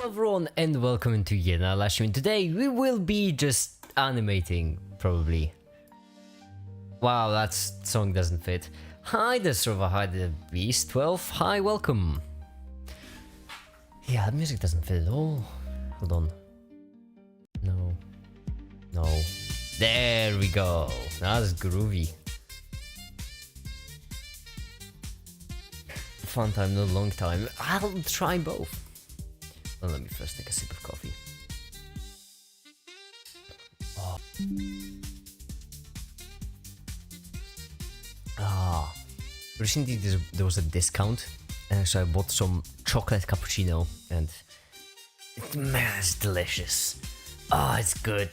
everyone and welcome into yet another live stream. Today we will be just animating, probably. Wow, that song doesn't fit. Hi there, Server. Hi there, Beast 12. Hi, welcome. Yeah, the music doesn't fit at all. Hold on. No. No. There we go. That's groovy. Fun time, not a long time. I'll try both. Well, let me first take a sip of coffee. Oh. Recently there was a discount, so I bought some chocolate cappuccino, and man, it's delicious. It's good.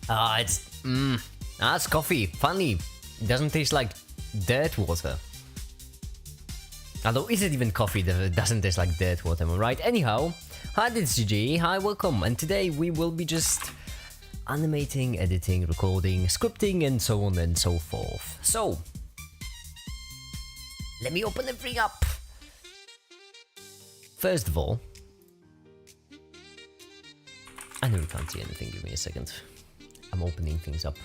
It's coffee. Funny, it doesn't taste like dirt water. Although, is it even coffee that it doesn't taste like dirt water, am I right? Anyhow, hi, this is GG, hi, welcome, and today we will be just animating, editing, recording, scripting, and so on and so forth. So, let me open everything up. First of all, I know you can't see anything, give me a second. I'm opening things up.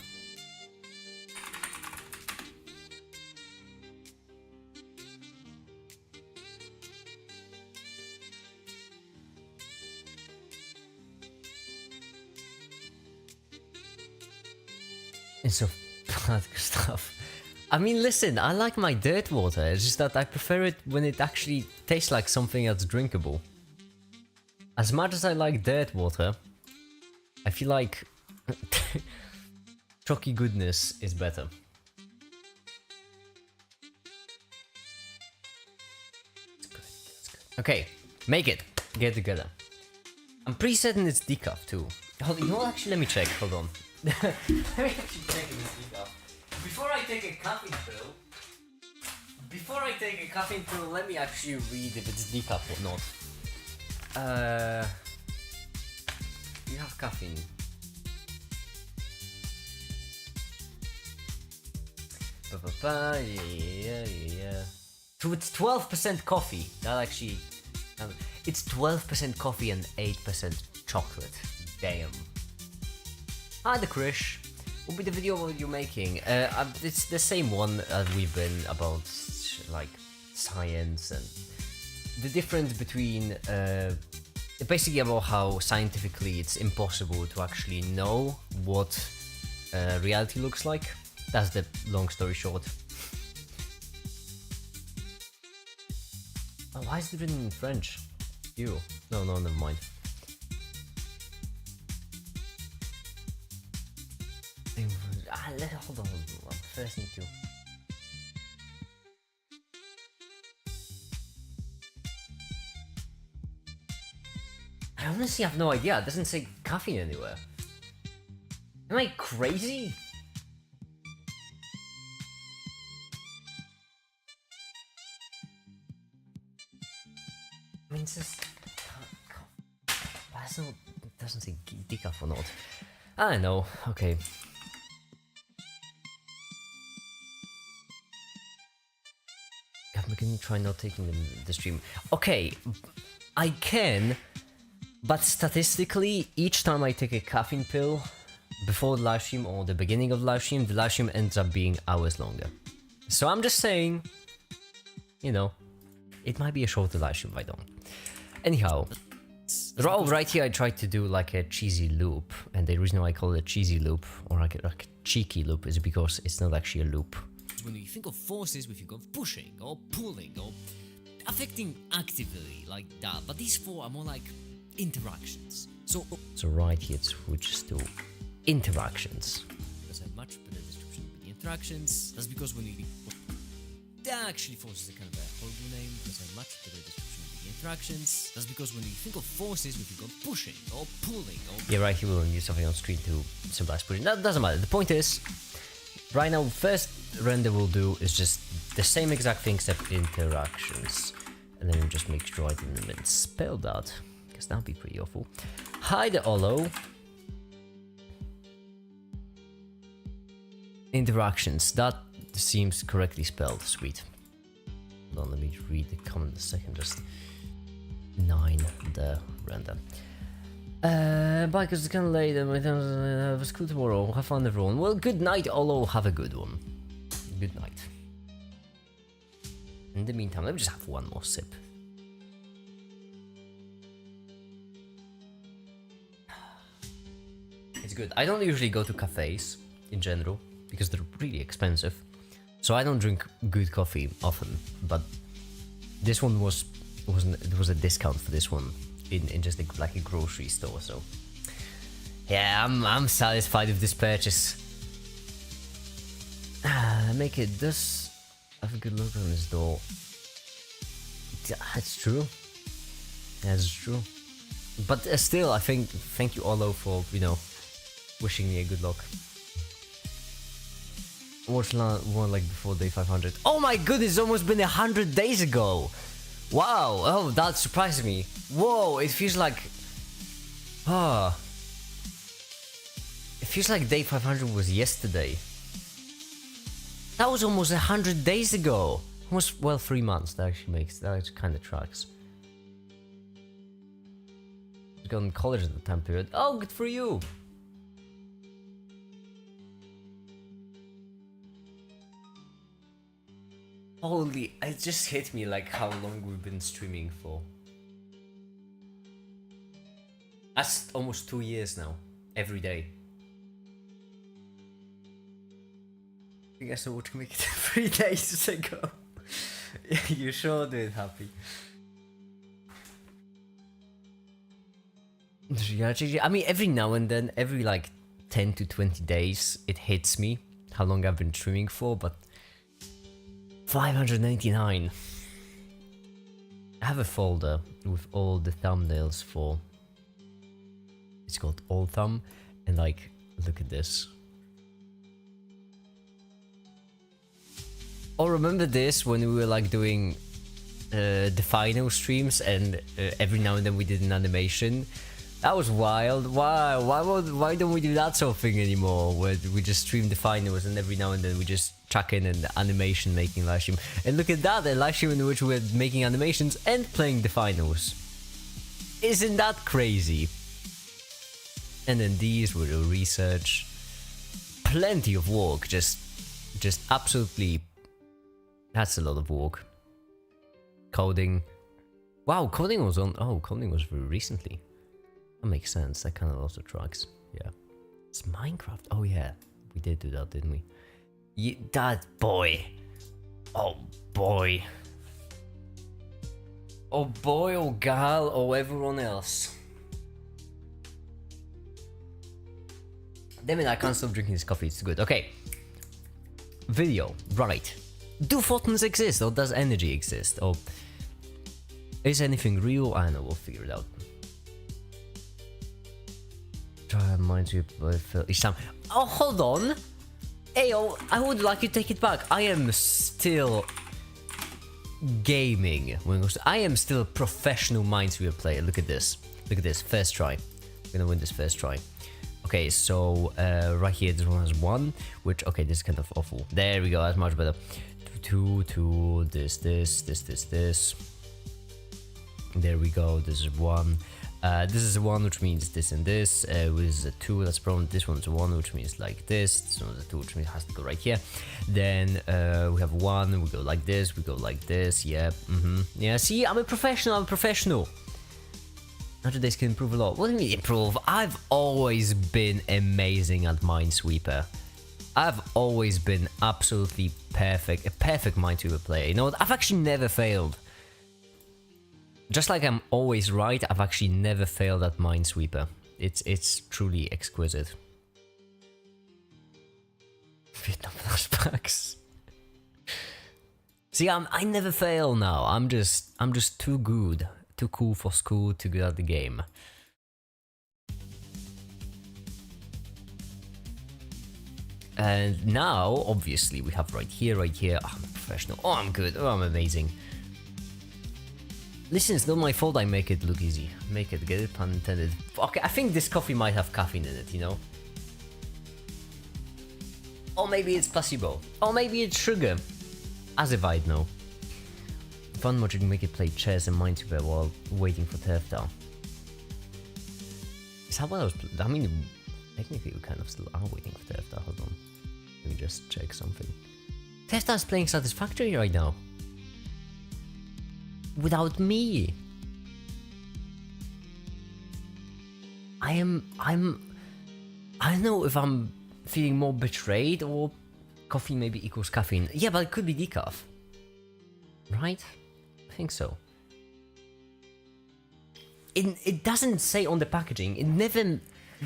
It's so bad stuff. I mean, listen, I like my dirt water, it's just that I prefer it when it actually tastes like something that's drinkable. As much as I like dirt water, I feel like chalky goodness is better. It's good, it's good. Okay, make it. Get together. I'm pretty certain it's decaf too. Hold, you know what, actually, let me check, hold on. Let me actually check this decaf. Before I take a caffeine pill, let me actually read if it's decaf or not. You have caffeine. Yeah. So it's 12% coffee. That actually, it's 12% coffee and 8% chocolate. Damn. Hi, the Krish. Will be the video what you're making. It's the same one as we've been about, like, science and the difference between basically about how scientifically it's impossible to actually know what reality looks like. That's the long story short. Oh, why is it written in French? You? No, never mind. Hold on. First need to. I honestly have no idea. It doesn't say caffeine anywhere. Am I crazy? I mean, it's just. It doesn't say decaf or not. I don't know. Okay. I'm gonna try not taking the stream. Okay, I can, but statistically, each time I take a caffeine pill before the live stream or the beginning of the live stream ends up being hours longer. So I'm just saying, you know, it might be a shorter live stream if I don't. Anyhow, right here I tried to do like a cheesy loop, and the reason why I call it a cheesy loop or like a cheeky loop is because it's not actually a loop. When you think of forces, we think of pushing or pulling or affecting actively like that, but these four are more like interactions. So right here it switches to interactions. There's a much better description of the interactions. That's because when we that actually forces a kind of a horrible name. There's a much better description of the interactions. That's because when we think of forces, we think of pushing or pulling or yeah, right here we'll use something on screen to symbolize pushing. That doesn't matter. The point is, right now, first render we'll do is just the same exact thing except interactions. And then we'll just make sure I didn't spell that, because that'd be pretty awful. Hi the Olo. Interactions, that seems correctly spelled, sweet. Hold on, let me read the comment in a second. Just 9 there, random. Bye, because it's kind of late and have a school tomorrow. Have fun, everyone. Well, good night, Olo. Have a good one. Good night. In the meantime, let me just have one more sip. It's good. I don't usually go to cafes in general because they're really expensive. So I don't drink good coffee often, but this one was a discount for this one in just like a grocery store. So yeah, I'm satisfied with this purchase. Make it does have a good look on this door. That's true. That's true. But still, I think thank you Olo for wishing me a good luck. Watch one like before day 500. Oh my goodness, it's almost been 100 days ago. Wow. Oh, that surprised me. Whoa, it feels like... It feels like day 500 was yesterday. That was almost 100 days ago. Almost, well, 3 months. That actually kind of tracks. I was going to college at the time period. Oh, good for you. Holy, it just hit me like how long we've been streaming for. That's almost 2 years now, every day. I think I started watching it 3 days ago. You sure did, Happy. I mean, every now and then, every like 10 to 20 days, it hits me how long I've been streaming for, but 599. I have a folder with all the thumbnails for... It's called Old Thumb, and like, look at this. Oh, remember this when we were like doing the final streams and every now and then we did an animation? That was wild. Why don't we do that sort of thing anymore? Where we just stream the finals and every now and then we just chuck in an animation making live stream. And look at that, a live stream in which we're making animations and playing the finals. Isn't that crazy? And then these were the research. Plenty of work, just absolutely. That's a lot of work. Coding. Wow, coding was on. Oh, coding was very recently. That makes sense. That kind of also tracks. Yeah. It's Minecraft. Oh yeah, we did do that, didn't we? Yeah, that boy. Oh boy. Oh boy, oh gal, oh everyone else. Damn it, I can't stop drinking this coffee, it's good. Okay. Video, right. Do photons exist, or does energy exist? Or is anything real? I don't know, we'll figure it out. Try and mind you each time. Oh, hold on! Ayo, I would like you to take it back. I am still gaming. I am still a professional Minesweeper player. Look at this. Look at this. First try. I'm gonna win this first try. Okay, so right here, this one has 1, which, okay, this is kind of awful. There we go, that's much better. 2, this. There we go, this is 1. This is a 1, which means this and this. This is a 2, that's problem. This one's a 1, which means like this. This one's a 2, which means it has to go right here. Then we have 1, we go like this, we go like this. Yeah, yeah, see, I'm a professional, 100 days can improve a lot. What do you mean improve? I've always been amazing at Minesweeper. I've always been absolutely perfect, a perfect Minesweeper player. You know what? I've actually never failed. Just like I'm always right, I've actually never failed at Minesweeper. It's truly exquisite. Vietnam flashbacks. See, I never fail now. I'm just too good. Too cool for school, too good at the game. And now, obviously, we have right here. Oh, I'm a professional. Oh, I'm good. Oh, I'm amazing. Listen, it's not my fault I make it look easy. Make it, get it, pun intended. Okay, I think this coffee might have caffeine in it, you know? Or maybe it's placebo. Or maybe it's sugar. As if I'd know. Fun mod should make it play chess and Minesweeper while waiting for Tefta. Is that what I was... I mean, technically we kind of still are waiting for Tefta. Hold on. Let me just check something. Tefta's playing Satisfactory right now. Without me. I don't know if I'm feeling more betrayed or coffee maybe equals caffeine. Yeah, but it could be decaf. Right? I think so. It doesn't say on the packaging.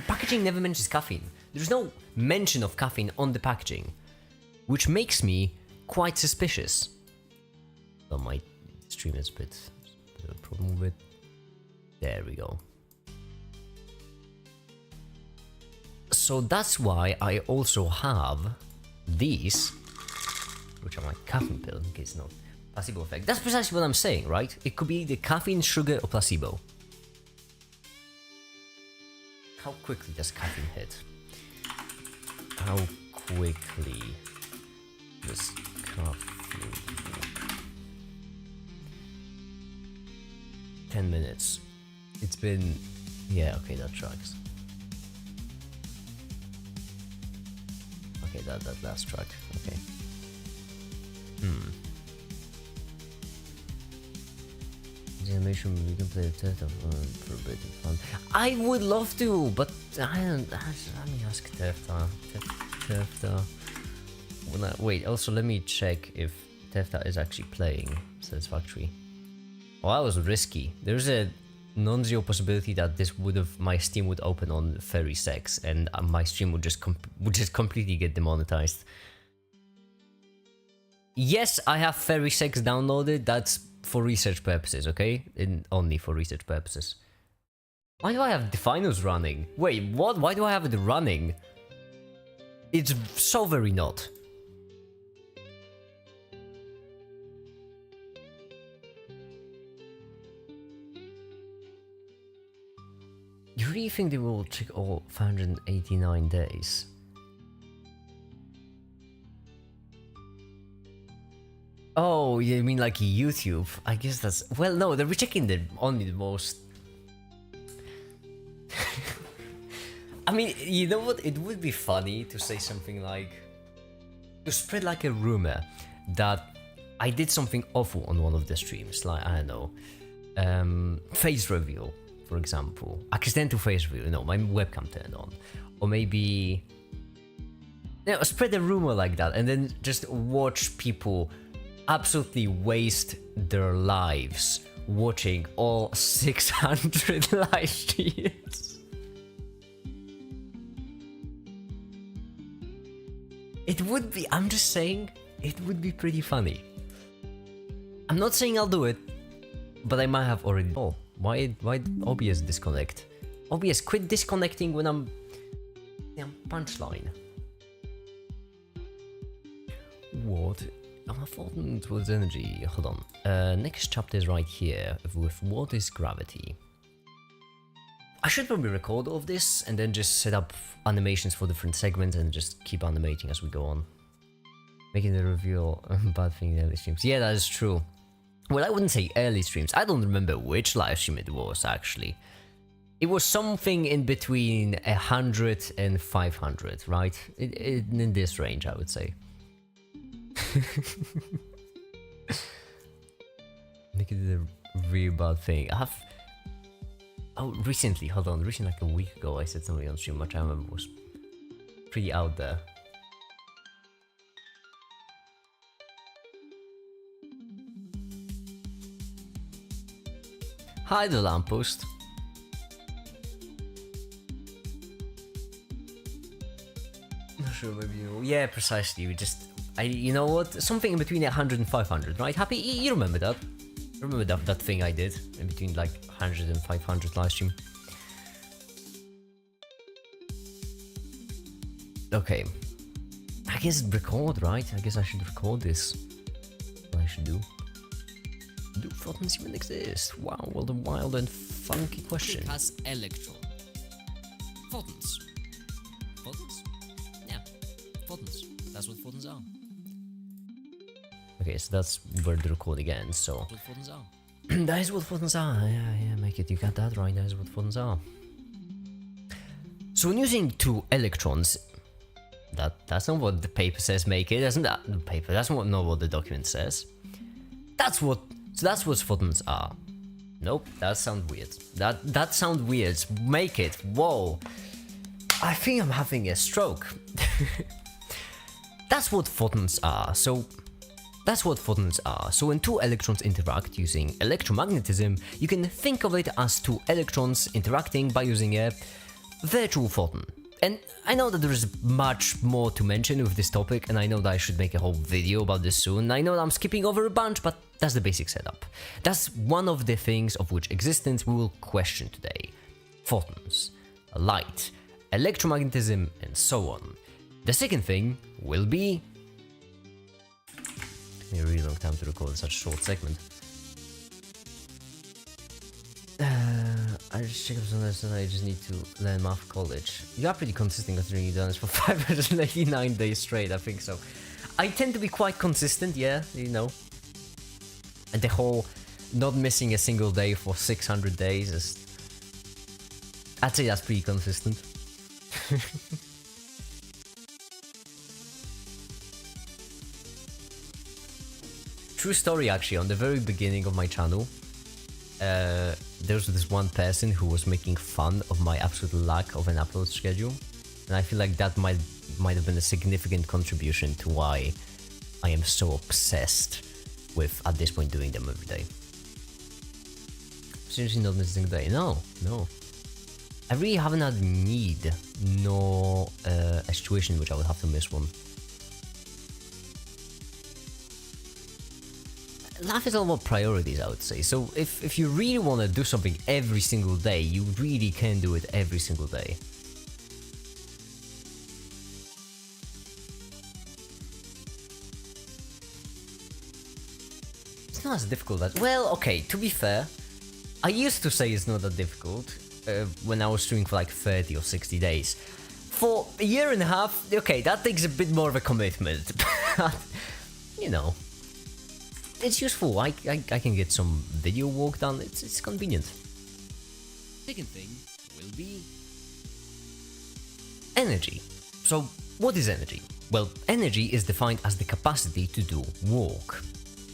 Packaging never mentions caffeine. There's no mention of caffeine on the packaging, which makes me quite suspicious. Well, my stream is a bit of a problem with it. There we go. So that's why I also have these, which are my caffeine pill, in case no placebo effect. That's precisely what I'm saying, right? It could be the caffeine, sugar, or placebo. How quickly does caffeine hit? How quickly does caffeine work? 10 minutes. It's been... yeah, okay, that tracks. Okay, that last track, okay. The animation, we can play the Tefta for a bit of fun. I would love to, but I don't... let me ask Tefta. Tefta... wait, also let me check if Tefta is actually playing Satisfactory. Oh, that was risky. There's a non-zero possibility that my Steam would open on furry sex, and my stream would just completely get demonetized. Yes, I have furry sex downloaded. That's for research purposes, okay? And only for research purposes. Why do I have Definers running? Wait, what? Why do I have it running? It's so very not. You really think they will check all 589 days? Oh, you mean like YouTube? I guess that's... well, no, they're checking only the most... I mean, you know what? It would be funny to say something like... to spread like a rumor that I did something awful on one of the streams. Like, I don't know... face reveal, for example. Accidental face reveal. No, my webcam turned on. Or maybe... you know, spread a rumor like that and then just watch people... absolutely waste their lives watching all 600 live streams. It would be, I'm just saying, it would be pretty funny. I'm not saying I'll do it, but I might have already. Oh, why OBS disconnect? OBS, quit disconnecting when I'm punchline. What? I thought it was energy. Hold on. Next chapter is right here with what is gravity. I should probably record all of this and then just set up animations for different segments and just keep animating as we go on. Making the reveal bad thing in early streams. Yeah, that is true. Well, I wouldn't say early streams. I don't remember which live stream it was actually. It was something in between 100 and 500, right? In this range, I would say. Make it a real bad thing. I have... oh, recently, hold on. Recently, like a week ago, I said something on stream, which I remember was pretty out there. Hi, the lamppost. Not sure, maybe you know. Yeah, precisely. We just... you know what? Something in between 100 and 500, right? Happy? You remember that? Remember that thing I did in between like 100 and 500 live stream? Okay. I guess record, right? I guess I should record this. What I should do. Do photons even exist? Wow, what a wild and funky question. It has electron. Photons. Photons? Yeah. Photons. That's what photons are. Okay, so that's where the recording ends, so... What photons are. That is what photons are, yeah, make it, you got that right, that is what photons are. So when using two electrons, that's not what the paper says make it, isn't that? The paper, that's not what the document says. That's what photons are. Nope, that sounds weird. That sounds weird. Make it. Whoa. I think I'm having a stroke. That's what photons are. So when two electrons interact using electromagnetism, you can think of it as two electrons interacting by using a virtual photon. And I know that there is much more to mention with this topic, and I know that I should make a whole video about this soon. I know that I'm skipping over a bunch, but that's the basic setup. That's one of the things of which existence we will question today. Photons, light, electromagnetism, and so on. The second thing will be... It took me a really long time to record such a short segment. I just check up some lessons, I just need to learn math college. You are pretty consistent considering you've done this for 589 days straight, I think so. I tend to be quite consistent, yeah, you know. And the whole not missing a single day for 600 days is... I'd say that's pretty consistent. True story actually, on the very beginning of my channel, there was this one person who was making fun of my absolute lack of an upload schedule, and I feel like that might have been a significant contribution to why I am so obsessed with, at this point, doing them every day. Seriously, not missing a day? No. I really haven't had need, nor a situation in which I would have to miss one. Life is all about priorities, I would say. So if you really want to do something every single day, you really can do it every single day. It's not as difficult as... Well, okay, to be fair, I used to say it's not that difficult when I was streaming for like 30 or 60 days. For a year and a half, okay, that takes a bit more of a commitment. You know. It's useful, I can get some video work done, it's convenient. Second thing will be... Energy. So, what is energy? Well, energy is defined as the capacity to do work.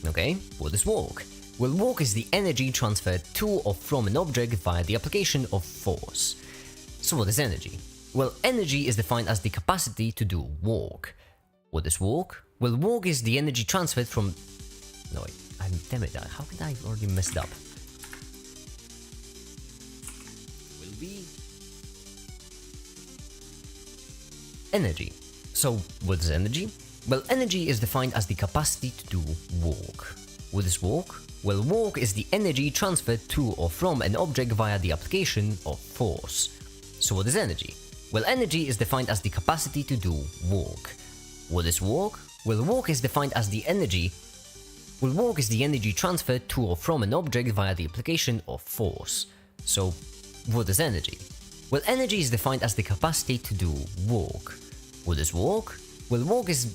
Okay, what is work? Well, work is the energy transferred to or from an object via the application of force. So what is energy? Well, energy is defined as the capacity to do work. What is work? Well, work is the energy transferred from... No, wait, damn it, how could I have already messed up? Will be... Energy. So, what is energy? Well, energy is defined as the capacity to do work. What is work? Well, work is the energy transferred to or from an object via the application of force. So what is energy? Well, energy is defined as the capacity to do work. What is work? Well, work is defined as the energy... Well, work is the energy transferred to or from an object via the application of force. So, what is energy? Well, energy is defined as the capacity to do work. What is work? Well, work is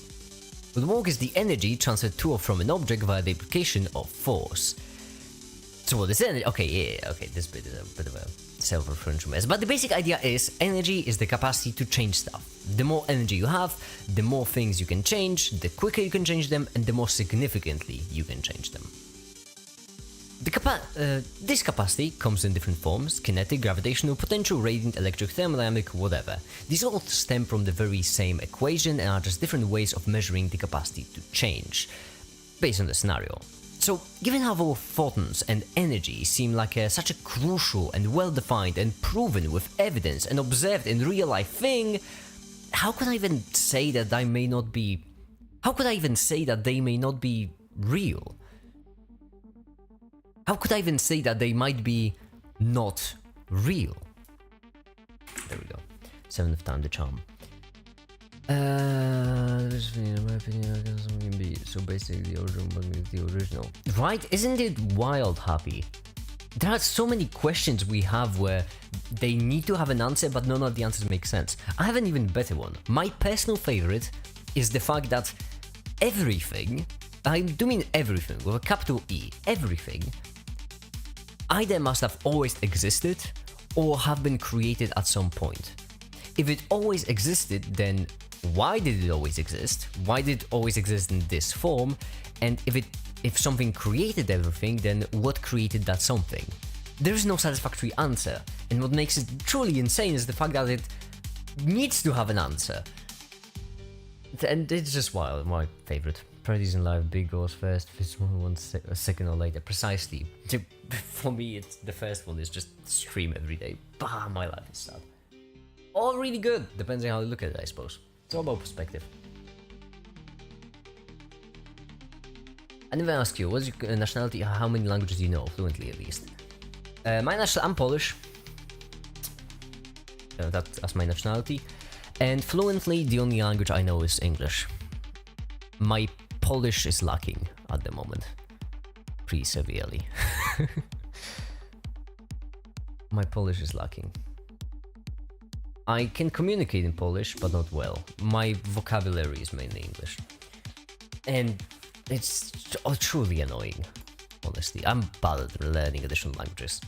the energy transferred to or from an object via the application of force. So what is energy? Okay, yeah, okay, this bit is a bit of a self-referential mess. But the basic idea is energy is the capacity to change stuff. The more energy you have, the more things you can change, the quicker you can change them, and the more significantly you can change them. This capacity comes in different forms: kinetic, gravitational, potential, radiant, electric, thermodynamic, whatever. These all stem from the very same equation and are just different ways of measuring the capacity to change, based on the scenario. So, given how both photons and energy seem like such a crucial and well-defined and proven with evidence and observed in real-life thing, how could I even say that they may not be... How could I even say that they may not be real? How could I even say that they might be not real? There we go. 7th time the charm. In my opinion, so basically the original must be the original. Right? Isn't it wild, Happy? There are so many questions we have where they need to have an answer, but none of the answers make sense. I have an even better one. My personal favorite is the fact that everything I do mean everything, with a capital E, everything, either must have always existed or have been created at some point. If it always existed, then why did it always exist? Why did it always exist in this form? And if something created everything, then what created that something? There is no satisfactory answer, and what makes it truly insane is the fact that it needs to have an answer. And it's just wild, my favorite. Priorities in life, big goals first, small ones second or later. Precisely. For me, it's the first one is just stream every day. Bah, my life is sad. All really good, depends on how you look at it, I suppose. It's all about perspective. I never ask you, what's your nationality? How many languages do you know, fluently at least? I'm Polish. That's my nationality. And fluently, the only language I know is English. My Polish is lacking at the moment. Pretty severely. My Polish is lacking. I can communicate in Polish, but not well. My vocabulary is mainly English. And it's truly annoying, honestly. I'm bad at learning additional languages.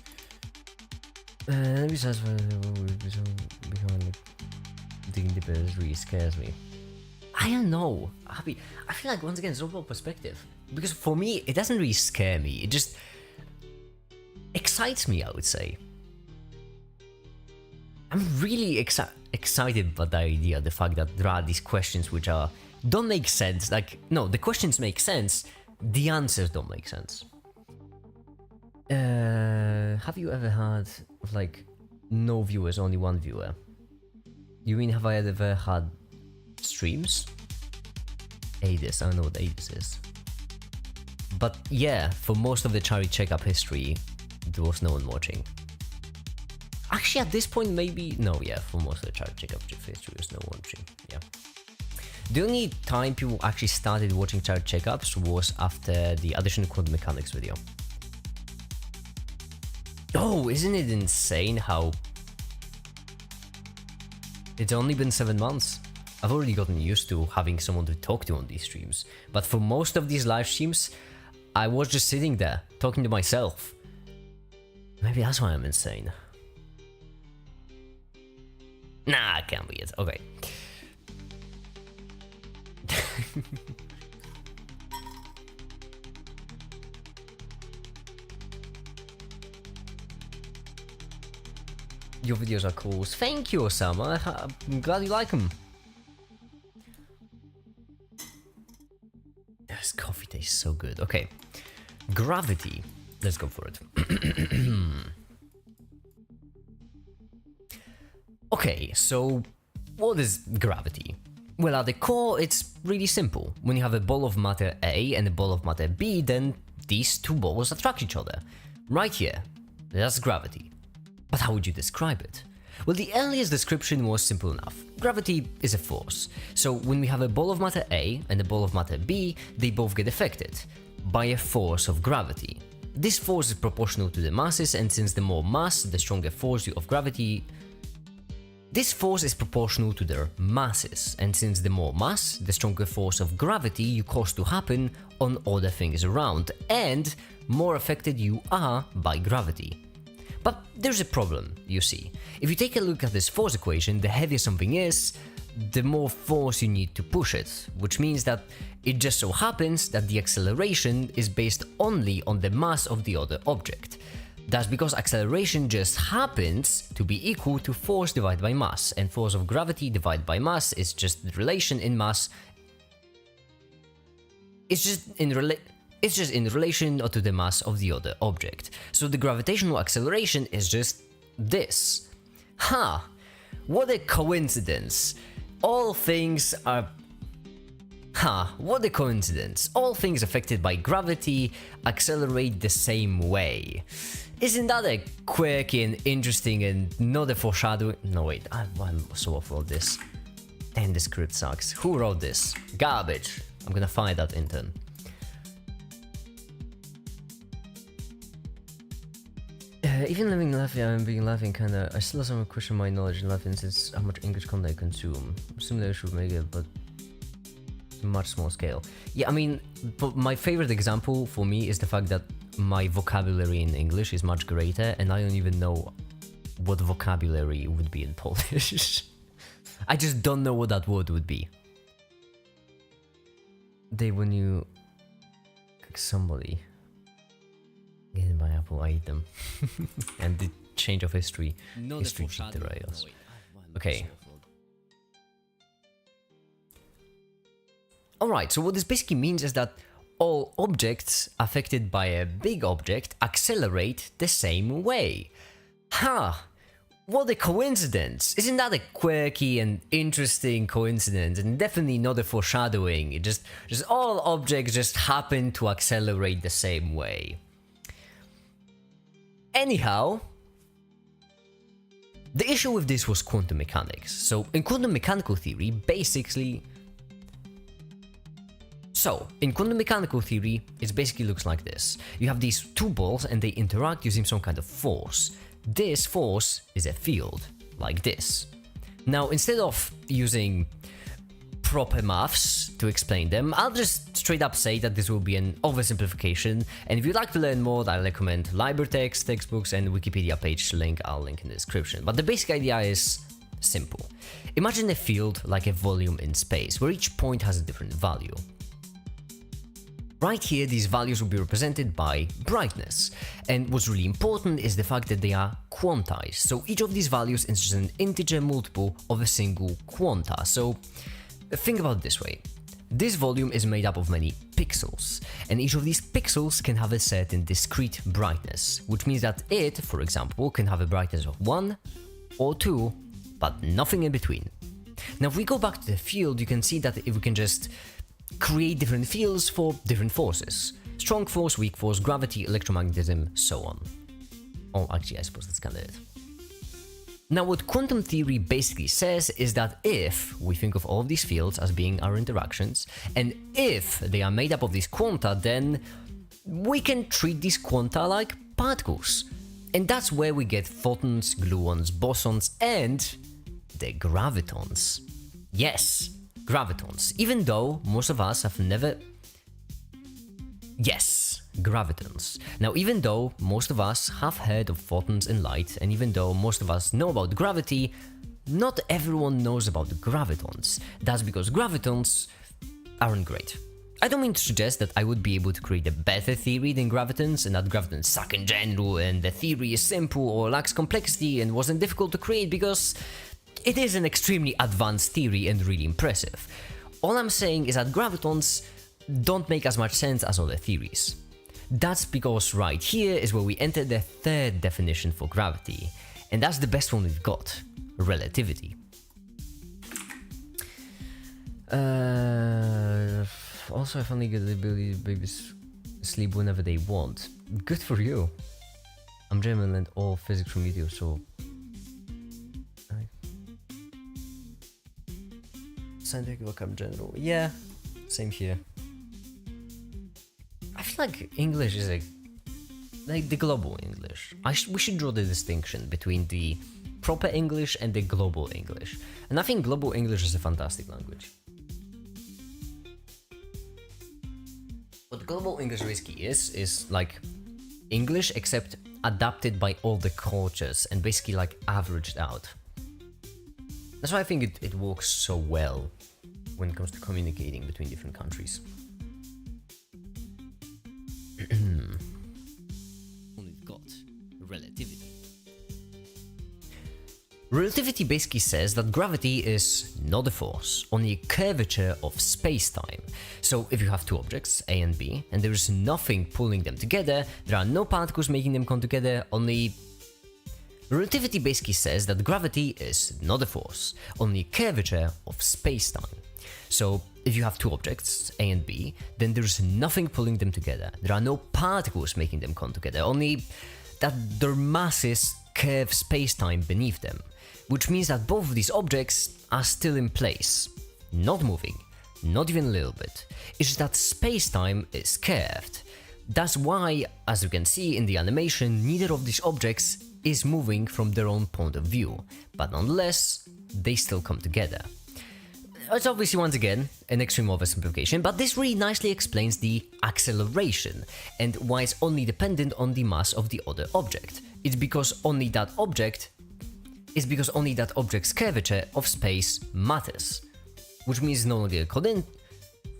Besides, digging deeper really scares me. I don't know. I feel like, once again, it's all about perspective. Because for me, it doesn't really scare me. It just excites me, I would say. I'm really excited by the idea, the fact that there are these questions which don't make sense. Like, no, the questions make sense, the answers don't make sense. Have you ever had, like, no viewers, only one viewer? You mean, have I ever had streams? ADIS, I don't know what ADIS is. But yeah, for most of the charity checkup history, there was no one watching. Actually, at this point, maybe... No, yeah, for most of the charity checkup history, there's no one watching, yeah. The only time people actually started watching charity checkups was after the additional quantum mechanics video. Oh, isn't it insane how... It's only been 7 months. I've already gotten used to having someone to talk to on these streams. But for most of these live streams, I was just sitting there, talking to myself. Maybe that's why I'm insane. Nah, it can't be it. Okay. Your videos are cool. Thank you, Osama. I'm glad you like them. This coffee tastes so good. Okay. Gravity. Let's go for it. Okay, so what is gravity? Well, at the core, it's really simple. When you have a ball of matter A and a ball of matter B, then these two balls attract each other. Right here, that's gravity. But how would you describe it? Well, the earliest description was simple enough. Gravity is a force. So when we have a ball of matter A and a ball of matter B, they both get affected by a force of gravity. This force is proportional to the masses, and since the more mass, the stronger force of gravity. This force is proportional to their masses, and since the more mass, the stronger force of gravity you cause to happen on other things around, and more affected you are by gravity. But there's a problem, you see. If you take a look at this force equation, the heavier something is, the more force you need to push it, which means that it just so happens that the acceleration is based only on the mass of the other object. That's because acceleration just happens to be equal to force divided by mass, and force of gravity divided by mass is just the relation in mass. It's just in relation to the mass of the other object. So the gravitational acceleration is just this. Ha! What a coincidence! All things are... Ha! What a coincidence! All things affected by gravity accelerate the same way. Isn't that a quirky and interesting and not a foreshadowing? No wait, I'm so awful at this. Damn, this script sucks. Who wrote this? Garbage. I'm gonna find that intern. Even living in Latvia and being Latvian kinda, I still somewhat question my knowledge in Latvian since how much English content I consume. I'm assuming I should make it, but much small scale. Yeah, I mean, but my favorite example for me is the fact that my vocabulary in English is much greater, and I don't even know what vocabulary would be in Polish. I just don't know what that word would be. When you cook somebody, get my apple, I eat them. And the change of history. No, history the cheat derails. no, wait, Okay. Alright, so what this basically means is that all objects affected by a big object accelerate the same way. Ha! What a coincidence! Isn't that a quirky and interesting coincidence? And definitely not a foreshadowing. It just all objects just happen to accelerate the same way. Anyhow, the issue with this was quantum mechanics. So in quantum mechanical theory, in quantum mechanical theory, it basically looks like this. You have these two balls and they interact using some kind of force. This force is a field, like this. Now, instead of using proper maths to explain them, I'll just straight up say that this will be an oversimplification, and if you'd like to learn more, I recommend LibraText, textbooks, and Wikipedia page link, I'll link in the description. But the basic idea is simple. Imagine a field like a volume in space, where each point has a different value. Right here, these values will be represented by brightness, and what's really important is the fact that they are quantized, so each of these values is just an integer multiple of a single quanta. So think about it this way. This volume is made up of many pixels, and each of these pixels can have a certain discrete brightness, which means that it, for example, can have a brightness of 1 or 2, but nothing in between. Now if we go back to the field, you can see that if we can just create different fields for different forces. Strong force, weak force, gravity, electromagnetism, so on. Oh, actually, I suppose that's kind of it. Now, what quantum theory basically says is that if we think of all of these fields as being our interactions, and if they are made up of these quanta, then we can treat these quanta like particles. And that's where we get photons, gluons, bosons, and the gravitons. Yes, gravitons, even though most of us have never... Yes, gravitons. Now, even though most of us have heard of photons and light, and even though most of us know about gravity, not everyone knows about the gravitons. That's because gravitons aren't great. I don't mean to suggest that I would be able to create a better theory than gravitons, and that gravitons suck in general, and the theory is simple or lacks complexity and wasn't difficult to create, because it is an extremely advanced theory and really impressive. All I'm saying is that gravitons don't make as much sense as other theories. That's because right here is where we enter the third definition for gravity, and that's the best one we've got: relativity. Also, I finally get the ability to babies sleep whenever they want. Good for you. I'm German and all physics from YouTube, so... Scientific vocab general. Yeah, same here. I feel like English is like the global English. We should draw the distinction between the proper English and the global English. And I think global English is a fantastic language. What global English basically is like English except adapted by all the cultures and basically like averaged out. That's why I think it works so well when it comes to communicating between different countries. We've got relativity. Relativity basically says that gravity is not a force, only a curvature of space-time. So if you have two objects, A and B, and there is nothing pulling them together, there are no particles making them come together, only... Relativity basically says that gravity is not a force, only a curvature of space-time. So if you have two objects, A and B, then there is nothing pulling them together. There are no particles making them come together, only that their masses curve space-time beneath them, which means that both of these objects are still in place, not moving, not even a little bit. It's just that space-time is curved. That's why, as you can see in the animation, neither of these objects is moving from their own point of view, but nonetheless, they still come together. it's obviously once again an extreme oversimplification, but this really nicely explains the acceleration and why it's only dependent on the mass of the other object. It's because only that object's curvature of space matters, which means no longer coordinate.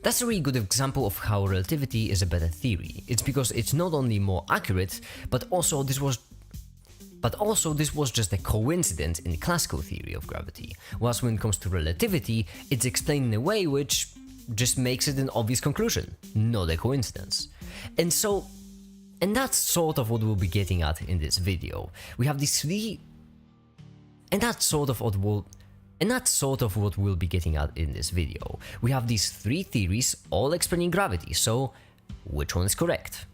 That's a really good example of how relativity is a better theory. It's because it's not only more accurate, but also this was just a coincidence in the classical theory of gravity, whilst when it comes to relativity, it's explained in a way which just makes it an obvious conclusion, not a coincidence. And that's sort of what we'll be getting at in this video. We have these three, and that's sort of what we'll be getting at in this video. We have these three theories all explaining gravity, so which one is correct?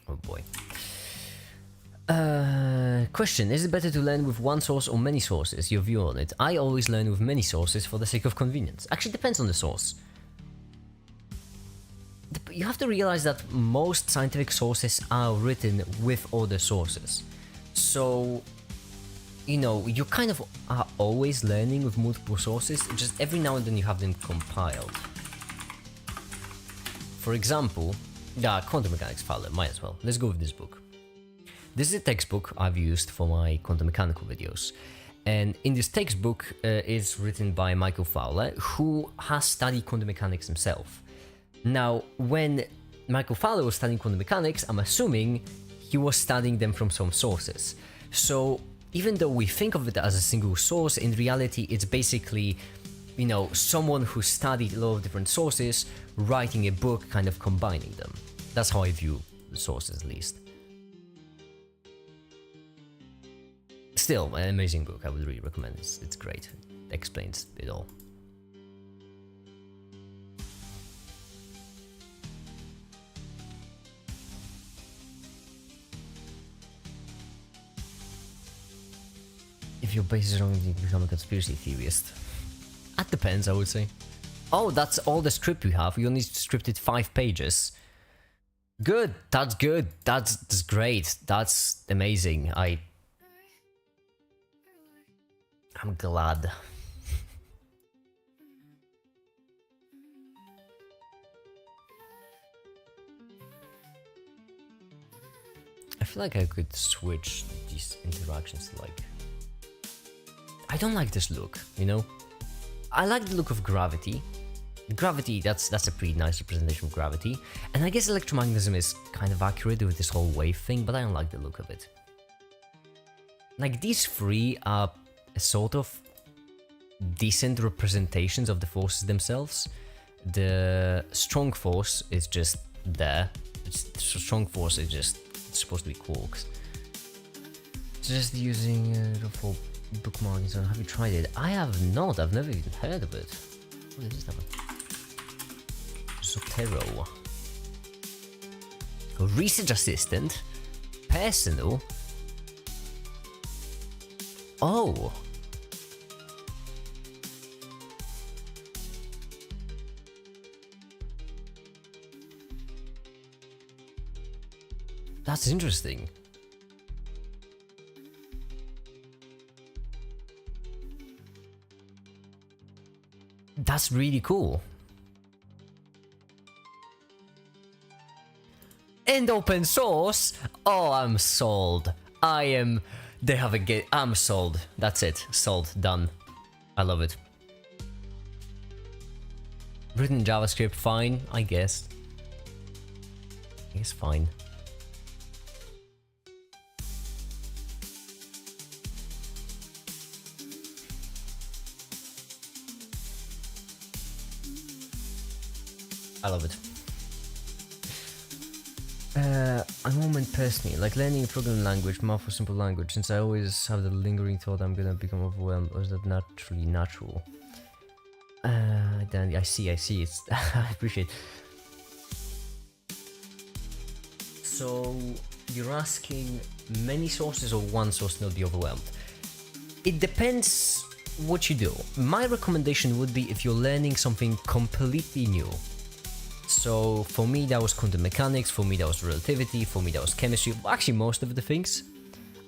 Oh boy. Question, is it better to learn with one source or many sources? Your view on it. I always learn with many sources for the sake of convenience. Actually, depends on the source. You have to realize that most scientific sources are written with other sources. So, you kind of are always learning with multiple sources, just every now and then you have them compiled. For example, quantum mechanics file, might as well. Let's go with this book. This is a textbook I've used for my quantum mechanical videos. And in this textbook is written by Michael Fowler, who has studied quantum mechanics himself. Now, when Michael Fowler was studying quantum mechanics, I'm assuming he was studying them from some sources. So, even though we think of it as a single source, in reality it's basically, someone who studied a lot of different sources, writing a book, kind of combining them. That's how I view the sources, at least. Still, an amazing book, I would really recommend it. It's great. It explains it all. If your base is wrong, you become a conspiracy theorist. That depends, I would say. Oh, that's all the script we have. We only scripted 5 pages. Good. That's good. That's great. That's amazing. I'm glad. I feel like I could switch these interactions to I don't like this look, I like the look of gravity. Gravity, that's a pretty nice representation of gravity. And I guess electromagnetism is kind of accurate with this whole wave thing, but I don't like the look of it. These three are sort of decent representations of the forces themselves. The strong force is just there. Strong force is just supposed to be quarks. Just using for bookmarking. So have you tried it? I have not. I've never even heard of it. What is this number? Zotero. Research assistant. Personal. Oh. That's interesting. That's really cool. And open source? Oh, I'm sold. They have a game. I'm sold. That's it. Sold. Done. I love it. Written in JavaScript, fine, I guess. Fine. I love it. A moment personally, like learning a programming language, math or simple language, since I always have the lingering thought I'm gonna become overwhelmed, or is that naturally natural? Then I see, it's I appreciate. So you're asking many sources or one source not be overwhelmed? It depends what you do. My recommendation would be if you're learning something completely new. So for me that was quantum mechanics, for me that was relativity, for me that was chemistry, actually most of the things.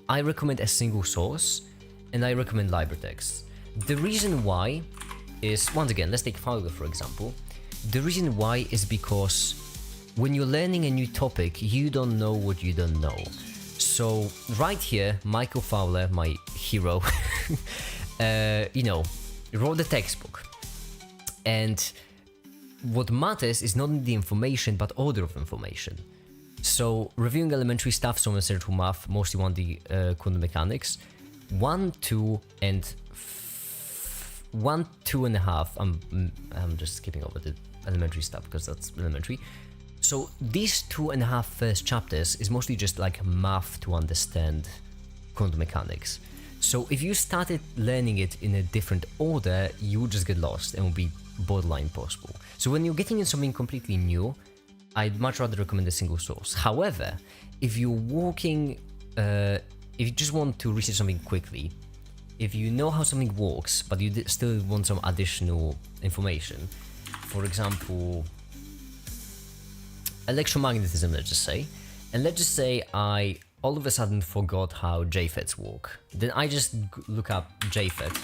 I recommend a single source, and I recommend library texts. The reason why is, once again, let's take Fowler for example. The reason why is because when you're learning a new topic, you don't know what you don't know. So right here, Michael Fowler, my hero, you know, wrote the textbook. And what matters is not the information, but order of information. So reviewing elementary stuff, so essential math, mostly on the quantum mechanics, 1, 2, and 1, 2.5. I'm just skipping over the elementary stuff because that's elementary. So these 2.5 first chapters is mostly just like math to understand quantum mechanics. So if you started learning it in a different order, you would just get lost and would be borderline impossible. So when you're getting in something completely new, I'd much rather recommend a single source. However, if you're walking, if you just want to research something quickly, if you know how something works, but you still want some additional information, for example, electromagnetism, let's just say, and let's just say I all of a sudden forgot how JFETs work, then I just look up JFET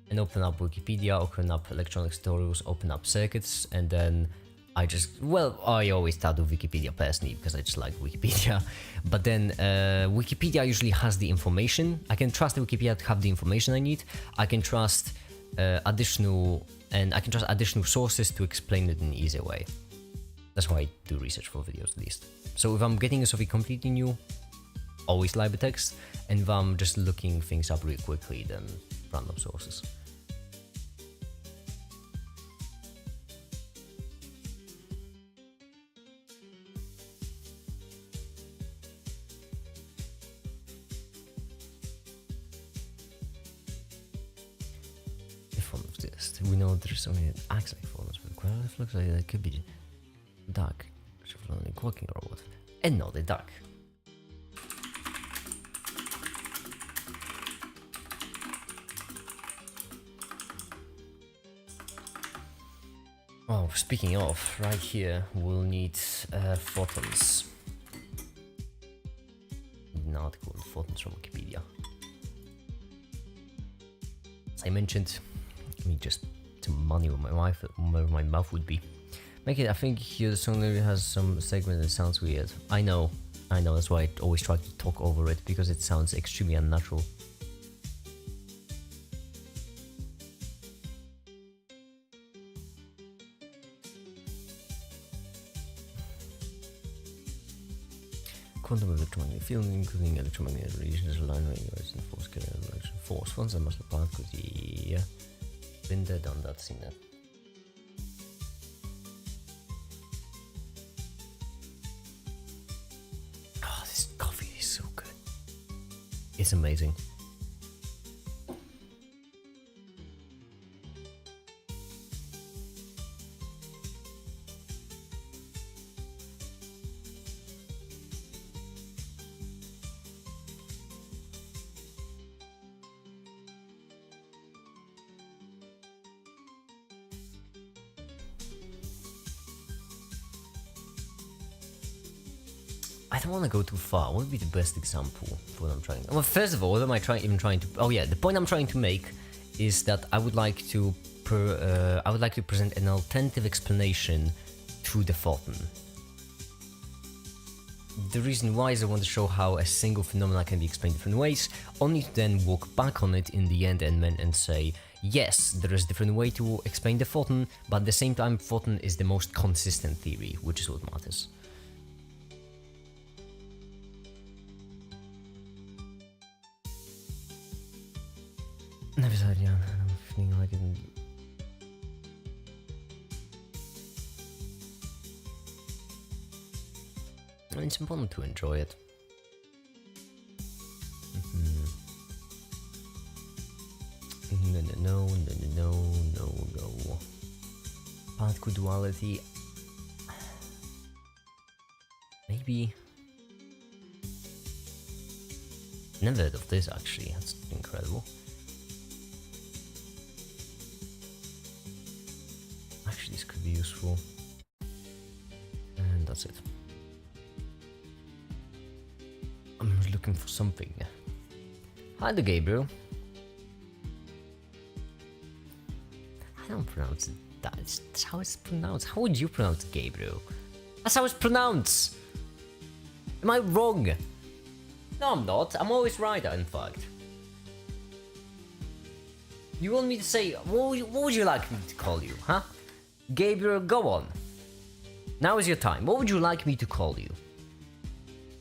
and open up Wikipedia, open up electronics tutorials, open up circuits, and then I just, well, I always start with Wikipedia personally because I just like Wikipedia, but then Wikipedia usually has the information. I can trust Wikipedia to have the information I need. I can trust additional sources to explain it in an easier way. That's why I do research for videos at least. So if I'm getting something completely new, always LibreText, and if I'm just looking things up really quickly, then random sources. We know there's so many acts like phones, but quite it looks like it could be duck, like walking robot, and not a duck. Oh, speaking of, right here we'll need photons. An article on photons from Wikipedia. As I mentioned, I mean, just some money with where my mouth would be. Make it, I think your song has some segment that sounds weird. I know, that's why I always try to talk over it, because it sounds extremely unnatural. Quantum electromagnetic field, including electromagnetic radiation, is aligned with the force carrying electron force. Once I must apart, yeah. Been there, done that, seen it. Oh, this coffee is so good. It's amazing. I don't want to go too far. What would be the best example for what I'm trying? Well, first of all, what am I trying to? Oh yeah, the point I'm trying to make is that I would like to present an alternative explanation to the photon. The reason why is I want to show how a single phenomenon can be explained different ways, only to then walk back on it in the end and say, yes, there is a different way to explain the photon, but at the same time, photon is the most consistent theory, which is what matters. Never said, yeah, I'm feeling like it. It's important to enjoy it. No. Particle duality. Maybe. Never heard of this actually, that's incredible. Actually, this could be useful. And that's it. I'm looking for something. Hi there, Gabriel. I don't pronounce it that. That's how it's pronounced. How would you pronounce Gabriel? That's how it's pronounced. Am I wrong? No, I'm not. I'm always right, in fact. You want me to say... What would you like me to call you, huh? Gabriel, go on. Now is your time. What would you like me to call you?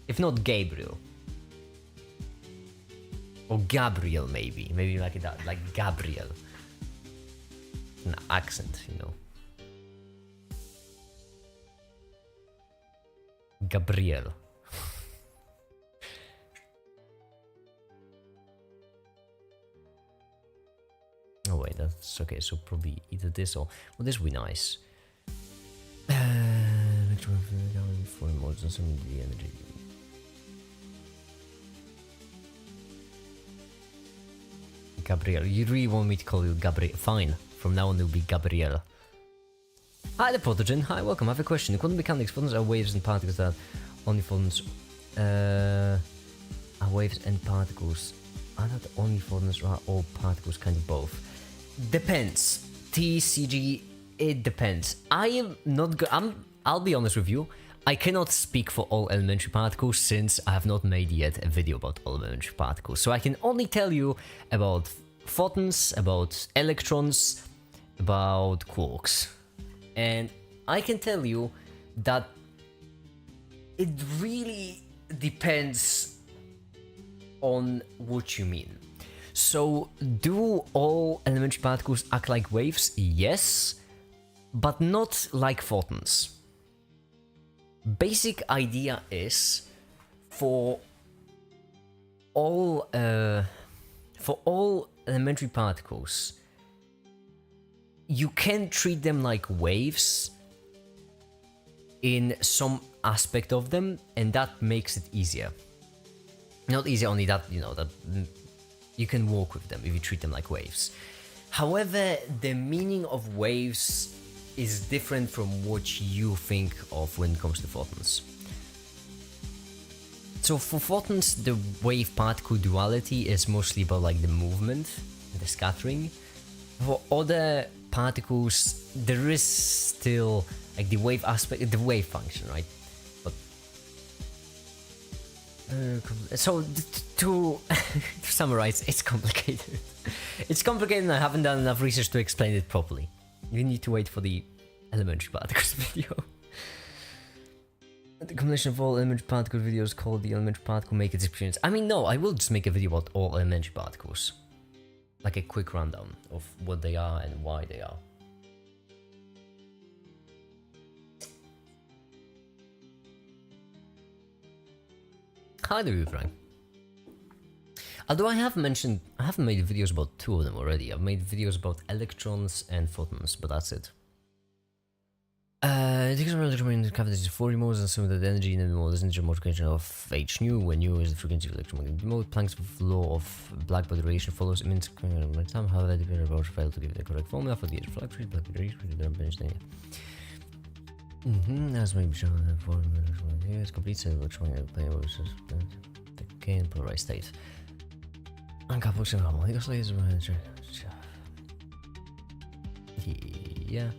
If not Gabriel. Or Gabriel, maybe. Maybe like that. Like Gabriel. An accent, you know. Gabriel. Oh wait, that's okay, so probably either this or... Well, this would be nice. For modes and some of the energy. Gabriel. You really want me to call you Gabriel? Fine. From now on, it will be Gabriel. Hi, the Protogen. Hi, welcome. I have a question. The quantum mechanics, photons are waves and particles that only photons are waves and particles. Are that only photons or are all particles kind of both? Depends. TCG, it depends. I am not I'll be honest with you. I cannot speak for all elementary particles since I have not made yet a video about all elementary particles. So I can only tell you about photons, about electrons, about quarks. And I can tell you that it really depends on what you mean. So, do all elementary particles act like waves? Yes, but not like photons. Basic idea is for all elementary particles, you can treat them like waves in some aspect of them, and that makes it easier. Not easier, only that, you know, that you can walk with them if you treat them like waves. However, the meaning of waves is different from what you think of when it comes to photons. So for photons, the wave-particle duality is mostly about like the movement and the scattering. For other particles, there is still like the wave aspect, the wave function, right? But so to summarize, it's complicated. It's complicated and I haven't done enough research to explain it properly. You need to wait for the elementary particles video. The combination of all elementary particle videos called the elementary particle make its experience. I mean, no, I will just make a video about all elementary particles. Like a quick rundown of what they are and why they are. Hi there, Frank. Although I haven't made videos about two of them already. I've made videos about electrons and photons, but that's it. The electromagnetic cavities is 4 modes and some of the energy in the mode is integer multiplication of h nu, where nu is the frequency of electromagnetic mode. Planck's law of blackbody radiation follows immense time, however, the approach failed to give the correct formula for the edge fluctuation, blackbody radiation. As may be shown in the form of complete set of electromagnetic plane versus the K and polarized state. Uncoupled and harmonic oscillators. Yeah.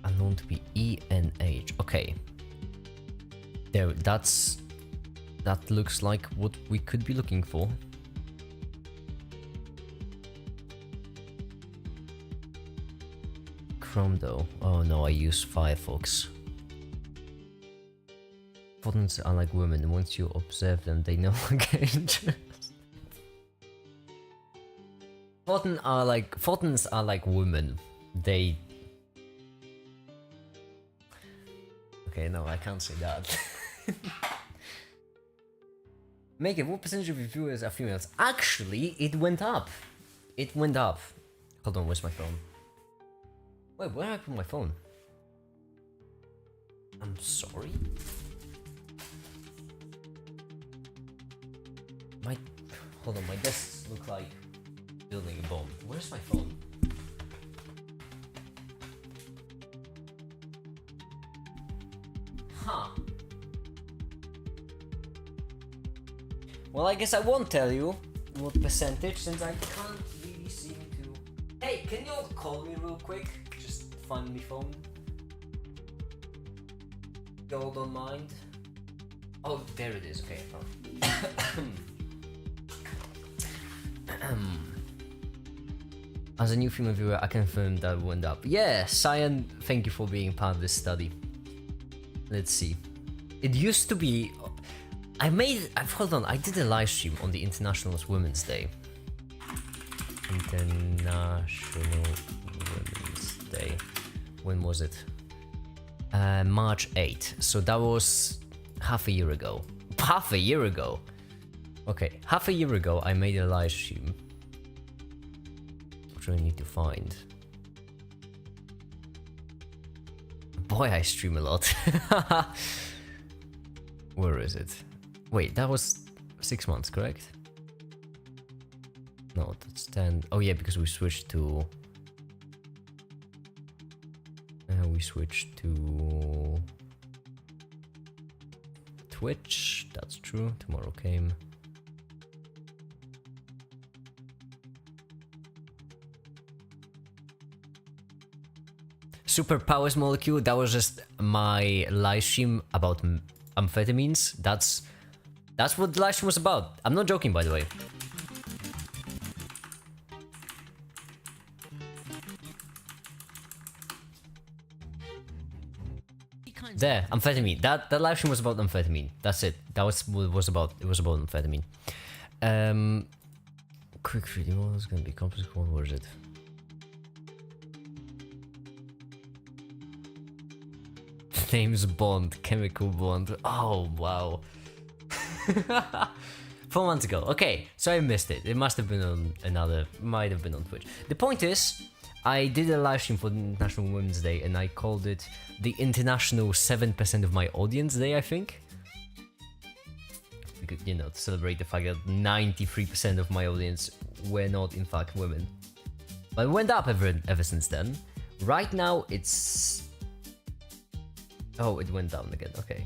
Unknown to be E and H. Okay. There, that looks like what we could be looking for. Chrome though. Oh no, I use Firefox. Photons are like women. Once you observe them, they no longer interest. Photons are like women. They. Okay, no, I can't say that. Make it. What percentage of your viewers are females? Actually, it went up. It went up. Hold on, where's my phone? Wait, where did I put my phone? I'm sorry? Hold on, my desks look like building a bomb. Where's my phone? Huh. Well, I guess I won't tell you what percentage since I can't really seem to. Hey, can you all call me real quick? Just find me phone. Y'all don't mind? Oh, there it is. Okay. As a new female viewer, I confirm that went up. Yeah, Cyan, thank you for being part of this study. Let's see. It used to be. Hold on. I did a live stream on the International Women's Day. International Women's Day. When was it? March 8th. So that was half a year ago. Half a year ago. Okay, half a year ago I made a live stream. Which I need to find. Boy, I stream a lot. Where is it? Wait, that was 6 months, correct? No, that's 10. Oh yeah, because we switched to... Twitch, that's true, tomorrow came. Superpowers molecule, that was just my live stream about amphetamines. That's what the live stream was about. I'm not joking, by the way. There, amphetamine. That live stream was about amphetamine. That's it. That was what it was about. It was about amphetamine. Quick reading. What was gonna be complex? What was it? Name's Bond, chemical bond. Oh wow. 4 months ago. Okay, so I missed it. It must have been on might have been on Twitch. The point is, I did a live stream for the International Women's Day and I called it the International 7% of my audience day, I think. Because, you know, to celebrate the fact that 93% of my audience were not in fact women. But it went up ever since then. Right now it's... Oh, it went down again, okay.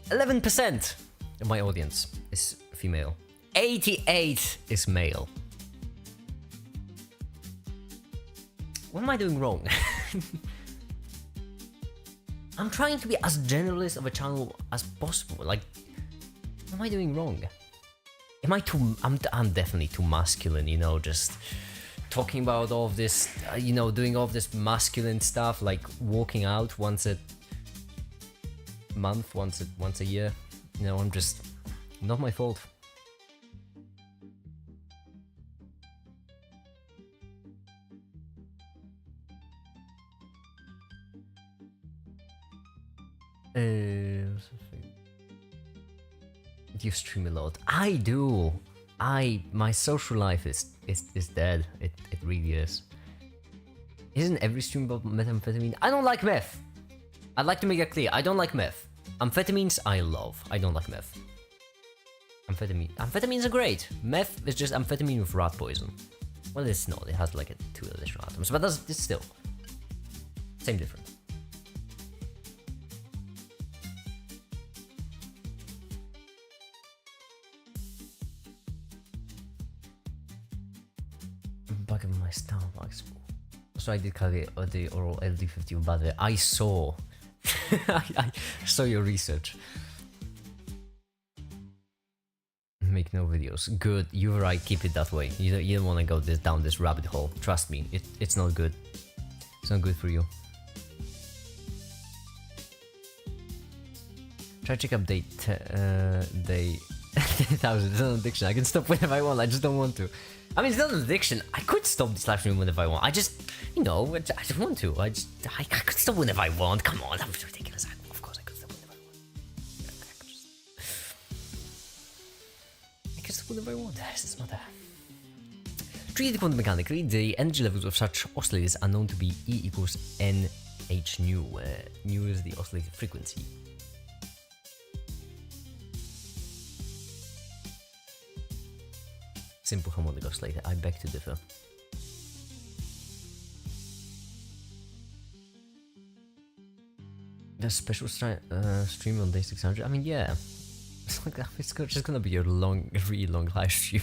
11% of my audience is female. 88 is male. What am I doing wrong? I'm trying to be as generalist of a channel as possible. Like, what am I doing wrong? Am I too... I'm definitely too masculine, you know, just talking about all of this, you know, doing all of this masculine stuff, like walking out once a month, once a year. You know, I'm just... Not my fault. Do you stream a lot? I do. My social life is dead. It really is. Isn't every stream about methamphetamine? I don't like meth. I'd like to make that clear. I don't like meth. Amphetamines I love. I don't like meth. Amphetamines are great. Meth is just amphetamine with rat poison. Well, it's not. It has like 2 additional atoms, but it's still same difference. Back of my Starbucks. So I did calculate the oral LD50 of battery. I saw. I saw your research. Make no videos. Good. You're right. Keep it that way. You don't want to go down this rabbit hole. Trust me. It's not good. It's not good for you. Try Checkup day 10,000. It's not an addiction. I can stop whenever I want. I just don't want to. I mean, it's not an addiction. I could stop this live stream whenever I want. I just, you know, I just want to. I could stop whenever I want. Come on, that was ridiculous. Of course I could stop whenever I want. I can stop whenever I want. This doesn't matter. Treated quantum mechanically, the energy levels of such oscillators are known to be E equals NH nu, where nu is the oscillator frequency. Simple harmonic oscillator, I beg to differ. There's special stream on day 600? I mean, yeah. It's just gonna be a really long live stream.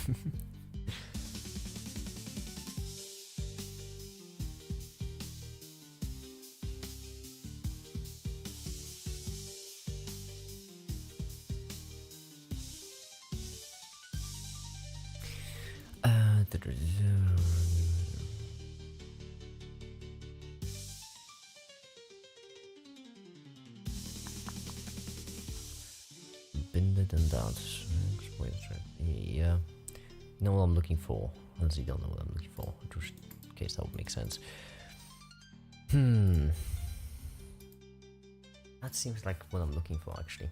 Been it and that. Yeah. You know what I'm looking for. Honestly, don't know what I'm looking for. Just in case that would make sense. That seems like what I'm looking for, actually.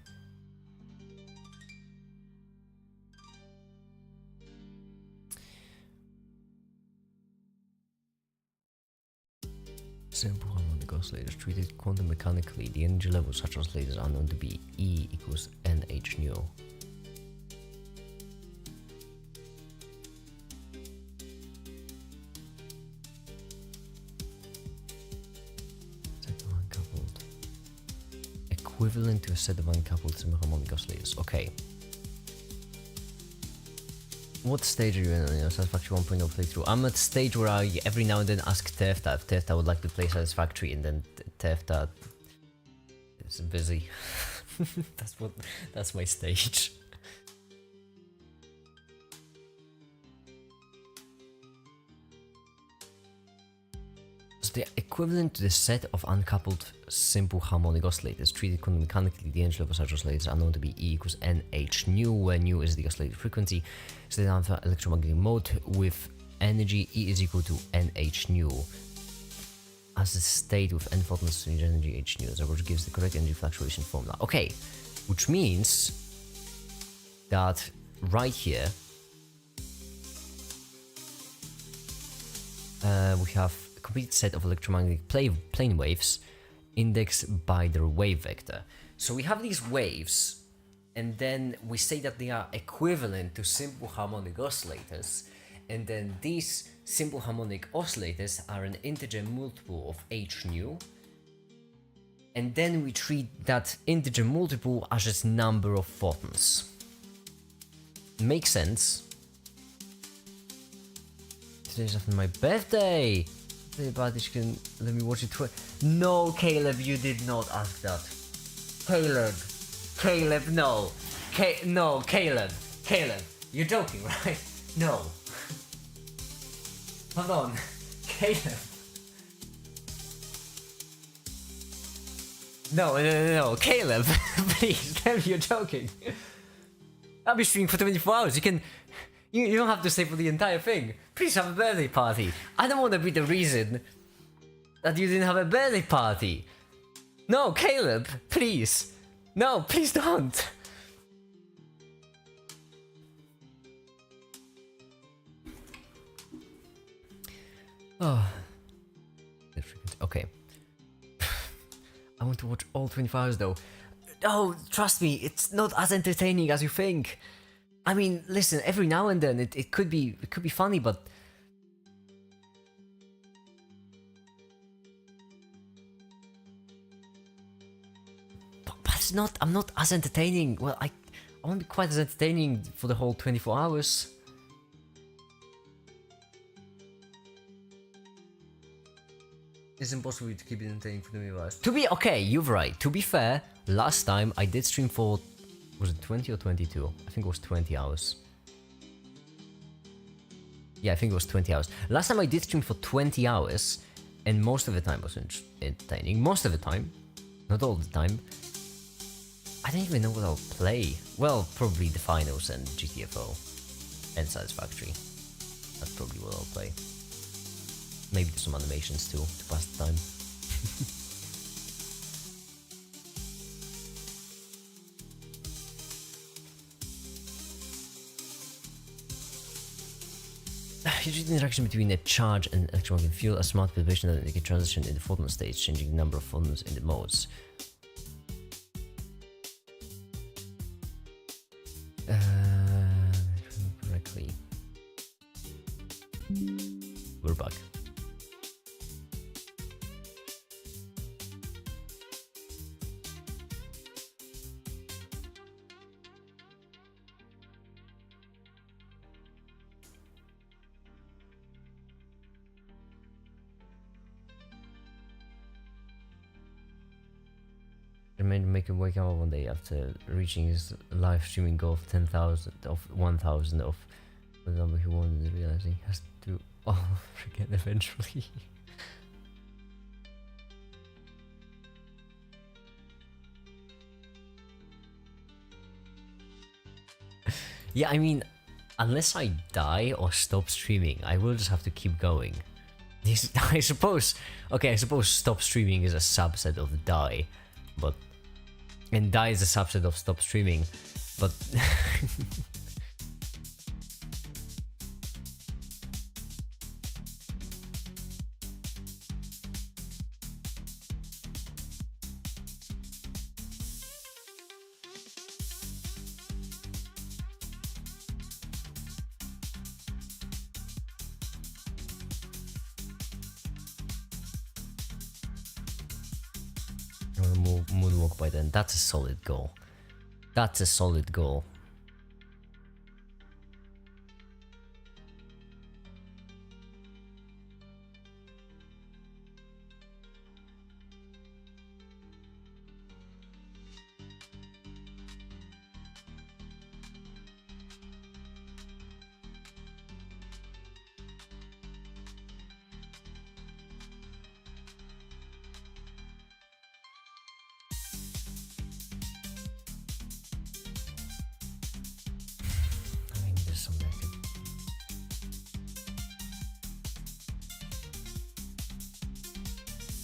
Simple harmonic oscillators treated quantum mechanically. The energy levels such oscillators are known to be E equals NH nu. Set of uncoupled. Equivalent to a set of uncoupled simple harmonic oscillators. Okay. What stage are you in on your Satisfactory 1.0 playthrough? I'm at the stage where I every now and then ask Tefta if Tefta would like to play Satisfactory, and then Tefta is busy. That's my stage. So the equivalent to the set of uncoupled simple harmonic oscillators treated quantum mechanically, the energy level of such oscillators are known to be E equals NH nu, where nu is the oscillator frequency, so the alpha electromagnetic mode with energy E is equal to NH nu. As a state with n photons to energy H nu, which gives the correct energy fluctuation formula. Okay, which means that right here we have a complete set of electromagnetic plane waves indexed by their wave vector. So we have these waves, and then we say that they are equivalent to simple harmonic oscillators, and then these simple harmonic oscillators are an integer multiple of h nu, and then we treat that integer multiple as its number of photons. Makes sense. Today's after my birthday! But you can let me watch it. No, Caleb, you did not ask that. Caleb, no. No, Caleb, you're joking, right? No. Hold on, Caleb. No, Caleb, please, tell me you're joking. I'll be streaming for 24 hours. You don't have to stay for the entire thing. Please have a birthday party. I don't want to be the reason that you didn't have a birthday party. No, Caleb, please. No, please don't. Oh. Okay. I want to watch all 24 hours though. Oh, trust me, it's not as entertaining as you think. I mean, listen, every now and then it could be funny, but it's not. I'm not as entertaining. Well, I won't be quite as entertaining for the whole 24 hours. It's impossible to keep it entertaining for 24 hours. Okay, you're right. To be fair, last time I did stream for, was it 20 or 22? I think it was 20 hours. Yeah, I think it was 20 hours. Last time I did stream for 20 hours, and most of the time was entertaining. Most of the time, not all the time. I don't even know what I'll play. Well, probably the finals and GTFO and Satisfactory. That's probably what I'll play. Maybe do some animations too, to pass the time. Usually the interaction between a charge and electromagnetic field, a smart perturbation that indicate transition in the photon state, changing the number of photons in the modes. Correctly. We're back. make him wake up one day after reaching his live streaming goal of 10,000, of 1,000 of the number he wanted, and realizing he has to do all over again eventually. Yeah, I mean, unless I die or stop streaming, I will just have to keep going. I suppose, okay, I suppose stop streaming is a subset of die, but, and die is a subset of stop streaming, but moonwalk by then. That's a solid goal. That's a solid goal.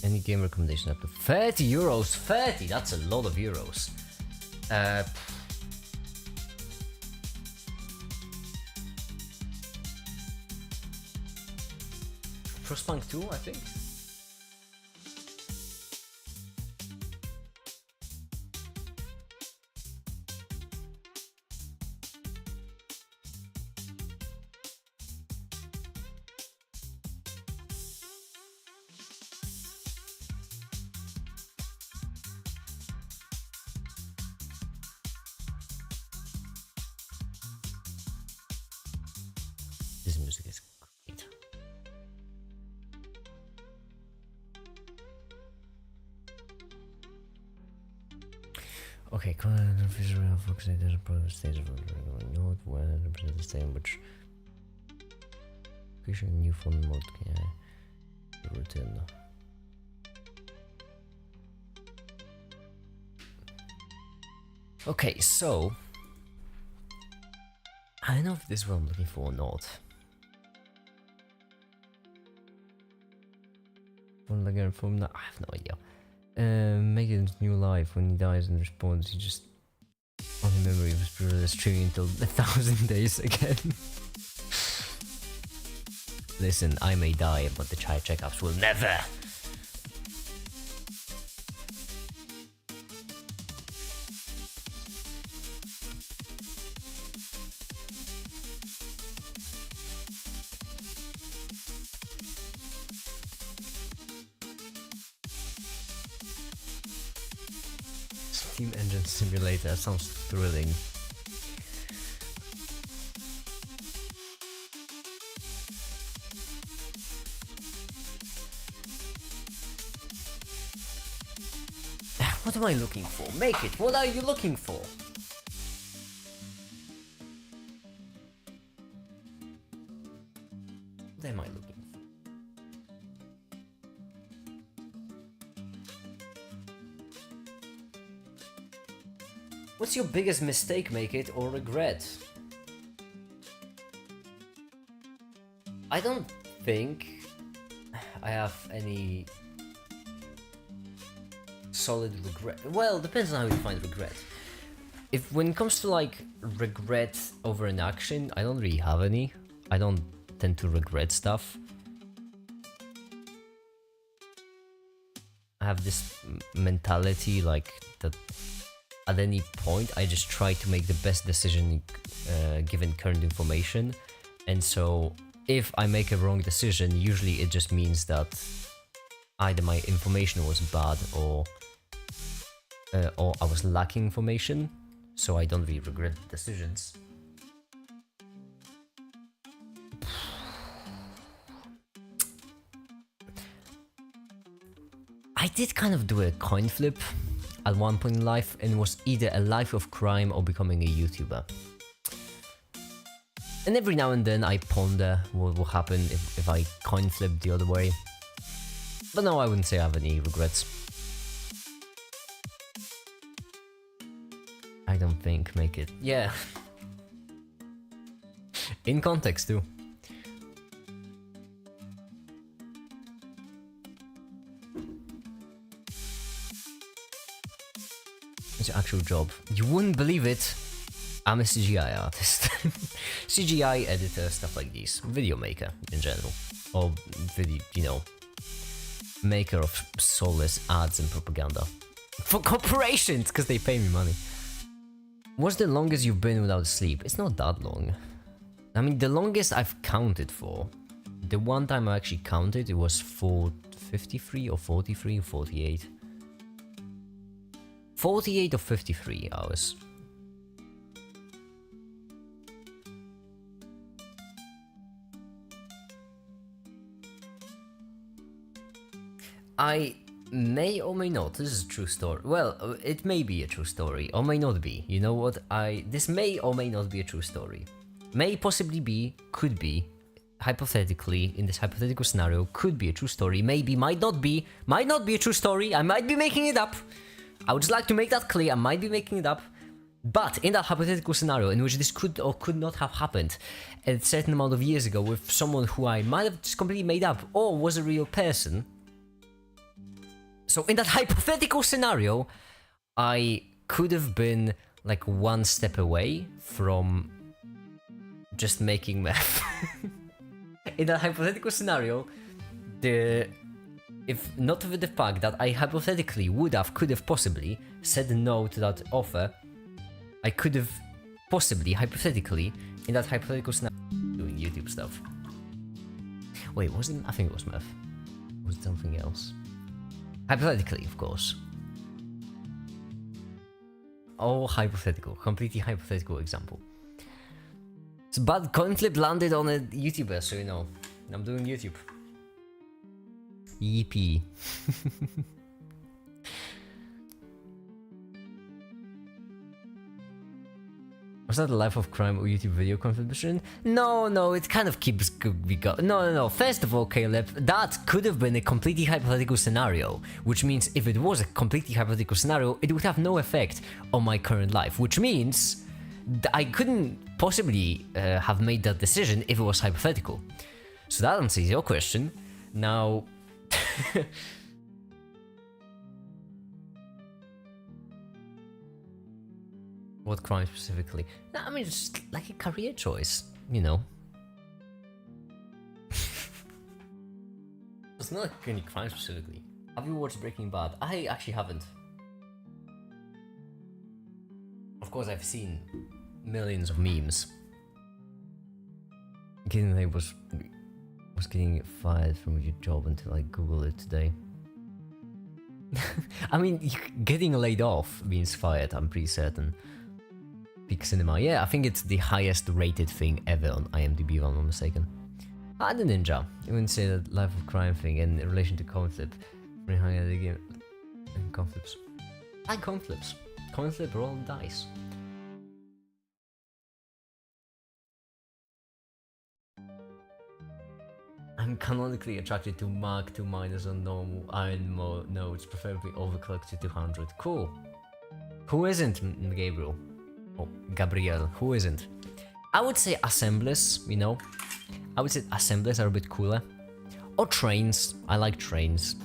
Any game recommendation up to 30 euros? 30? That's a lot of euros. Frostpunk 2, I think. This music is great. Okay, visual focus there's a part of the stage of not where represent the same which creation new phone mode routine. Okay, so I don't know if this is what I'm looking for or not. From that, I have no idea. Make it new life. When he dies and responds, he just only memory of his streaming until 1,000 days again. Listen, I may die, but the child checkups will never. Steam Engine Simulator sounds thrilling. What am I looking for? Make it! What are you looking for? What am I looking for? What's your biggest mistake, make it, or regret? I don't think I have any solid regret. Well, depends on how you define regret. If when it comes to like regret over an action, I don't really have any. I don't tend to regret stuff. I have this mentality like that at any point I just try to make the best decision given current information, and so if I make a wrong decision, usually it just means that either my information was bad or I was lacking information, so I don't really regret decisions. I did kind of do a coin flip. at one point in life, and it was either a life of crime or becoming a YouTuber. And every now and then I ponder what will happen if I coin flip the other way. But no, I wouldn't say I have any regrets. I don't think make it. Yeah. In context too. It's your actual job. You wouldn't believe it. I'm a CGI artist. CGI editor, stuff like this. Video maker in general. Or video, you know, maker of soulless ads and propaganda. For corporations, because they pay me money. What's the longest you've been without sleep? It's not that long. I mean, the longest I've counted for, the one time I actually counted, it was for 53 or 43 or 48. 48 or 53 hours. I may or may not, this is a true story. Well, it may be a true story, or may not be. You know what, this may or may not be a true story. May possibly be, could be, hypothetically, in this hypothetical scenario, could be a true story, maybe, might not be a true story, I might be making it up. I would just like to make that clear, I might be making it up. But in that hypothetical scenario in which this could or could not have happened a certain amount of years ago with someone who I might have just completely made up or was a real person. So in that hypothetical scenario, I could have been like one step away from just making meth. In that hypothetical scenario, if not for the fact that I hypothetically could have possibly said no to that offer, I could have possibly, hypothetically, in that hypothetical scenario, doing YouTube stuff. Wait, wasn't, I think it was meth. Was it something else? Hypothetically, of course. All hypothetical, completely hypothetical example. So, but coin flip landed on a YouTuber, so you know, I'm doing YouTube. Yippee. Was that a Life of Crime or YouTube video contribution? No, it kind of keeps going. No. First of all, Caleb, that could have been a completely hypothetical scenario, which means if it was a completely hypothetical scenario, it would have no effect on my current life, which means I couldn't possibly have made that decision if it was hypothetical. So that answers your question. Now... What crime specifically? No, I mean, it's like a career choice, you know. It's not like any crime specifically. Have you watched Breaking Bad? I actually haven't. Of course, I've seen millions of memes. Gideon was getting fired from your job until I Googled it today. I mean, getting laid off means fired, I'm pretty certain. Peak Cinema, yeah, I think it's the highest rated thing ever on IMDb if I'm not mistaken. Ah, the Ninja. You wouldn't say that Life of Crime thing in relation to coin flip. Pretty high at the game. And coin flips. I like coin flips. Coin flip, roll dice. I'm canonically attracted to Mark 2 minus on normal iron nodes, preferably overclocked to 200. Cool. Who isn't, Gabriel? Oh, Gabrielle, who isn't? I would say assemblers, you know? I would say assemblers are a bit cooler. Or trains. I like trains.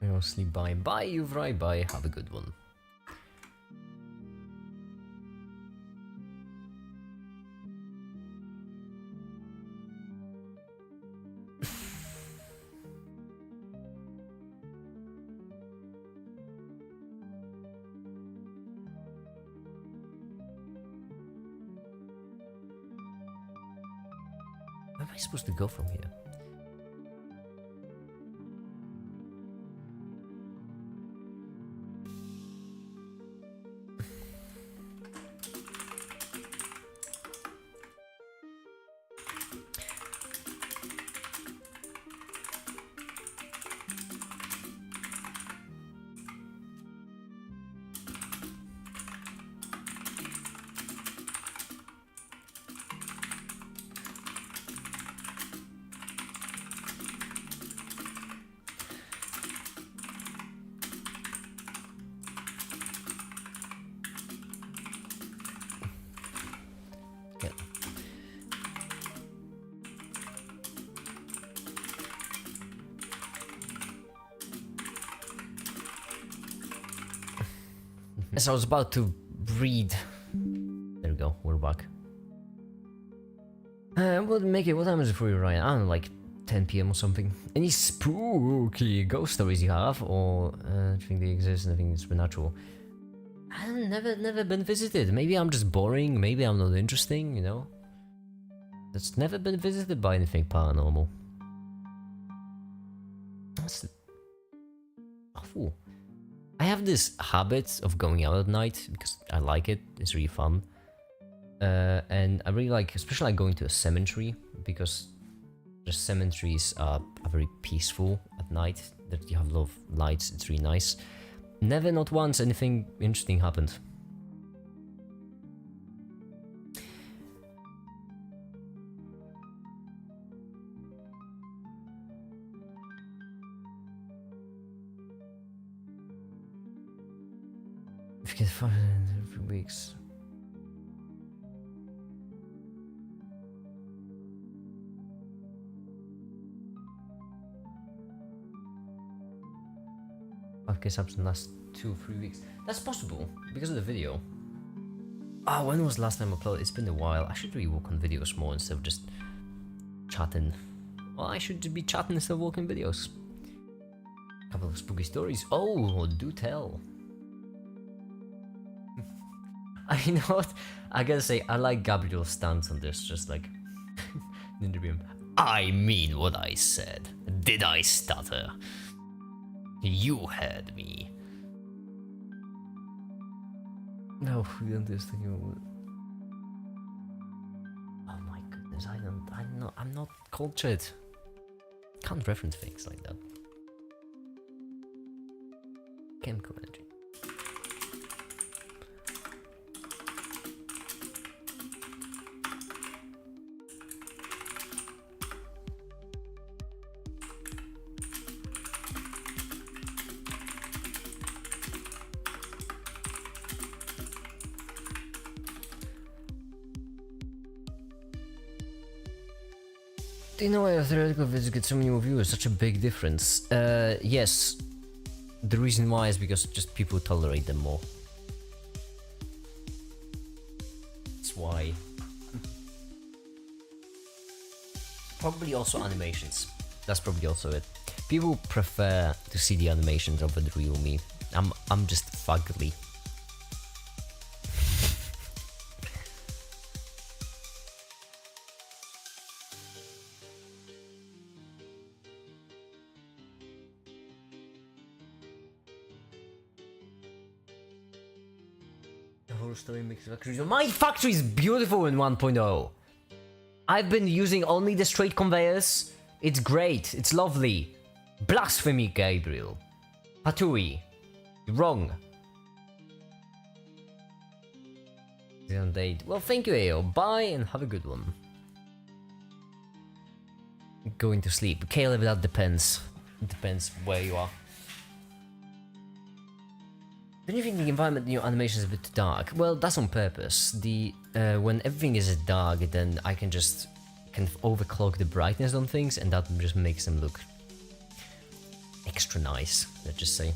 Mostly bye. Bye, Uvrai. Bye. Have a good one. Where am I supposed to go from here? As I was about to read. There we go, we're back. What make it? What time is it for you, Ryan? I don't know, like 10 p.m. or something. Any spooky ghost stories you have, or do you think they exist? And I think it's supernatural. I've never been visited. Maybe I'm just boring. Maybe I'm not interesting. You know. That's never been visited by anything paranormal. That's awful. I have this habit of going out at night because I like it. It's really fun. And I really like, especially like going to a cemetery, because the cemeteries are very peaceful at night. That you have a lot of lights. It's really nice. Never, not once, anything interesting happened. If you get fired in 3 weeks. Case ups in the last 2-3 weeks. That's possible because of the video. Ah, when was the last time I uploaded? It's been a while. I should really work on videos more instead of just chatting. Well, I should be chatting instead of working videos. A couple of spooky stories. Oh, do tell. You know what? I gotta say, I like Gabriel's stance on this. Just like in the interview. I mean what I said. Did I stutter? You heard me. No, we don't do this thing. Oh my goodness, I'm not cultured. Can't reference things like that. Chemical energy. Do you know why a theoretical video gets so many more viewers? Such a big difference. Yes. The reason why is because just people tolerate them more. That's why. Probably also animations. That's probably also it. People prefer to see the animations over the real me. I'm just fugly. Story mix factories. My factory is beautiful in 1.0. I've been using only the straight conveyors. It's great. It's lovely. Blasphemy, Gabriel. Patui. You're wrong. Date. Well, thank you, AO. Bye and have a good one. Going to sleep. Caleb, that depends. It depends where you are. Don't you think the environment in your animation is a bit too dark? Well, that's on purpose. When everything is dark, then I can just kind of overclock the brightness on things, and that just makes them look extra nice, let's just say.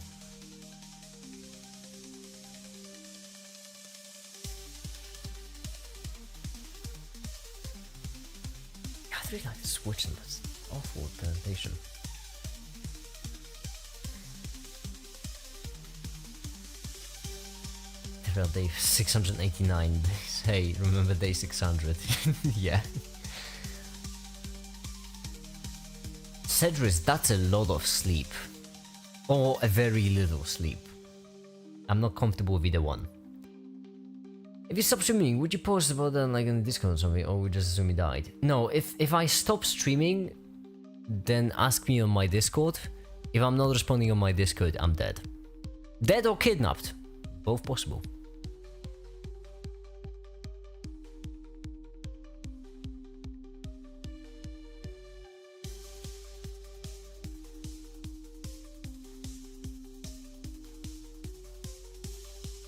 I really like the switch, and that's awful presentation. Day 689. Hey, remember day 600? Yeah. Cedrus, that's a lot of sleep. Or a very little sleep. I'm not comfortable with either one. If you stop streaming, would you post about that like in Discord or something? Or would you just assume you died? No, if I stop streaming, then ask me on my Discord. If I'm not responding on my Discord, I'm dead. Dead or kidnapped. Both possible.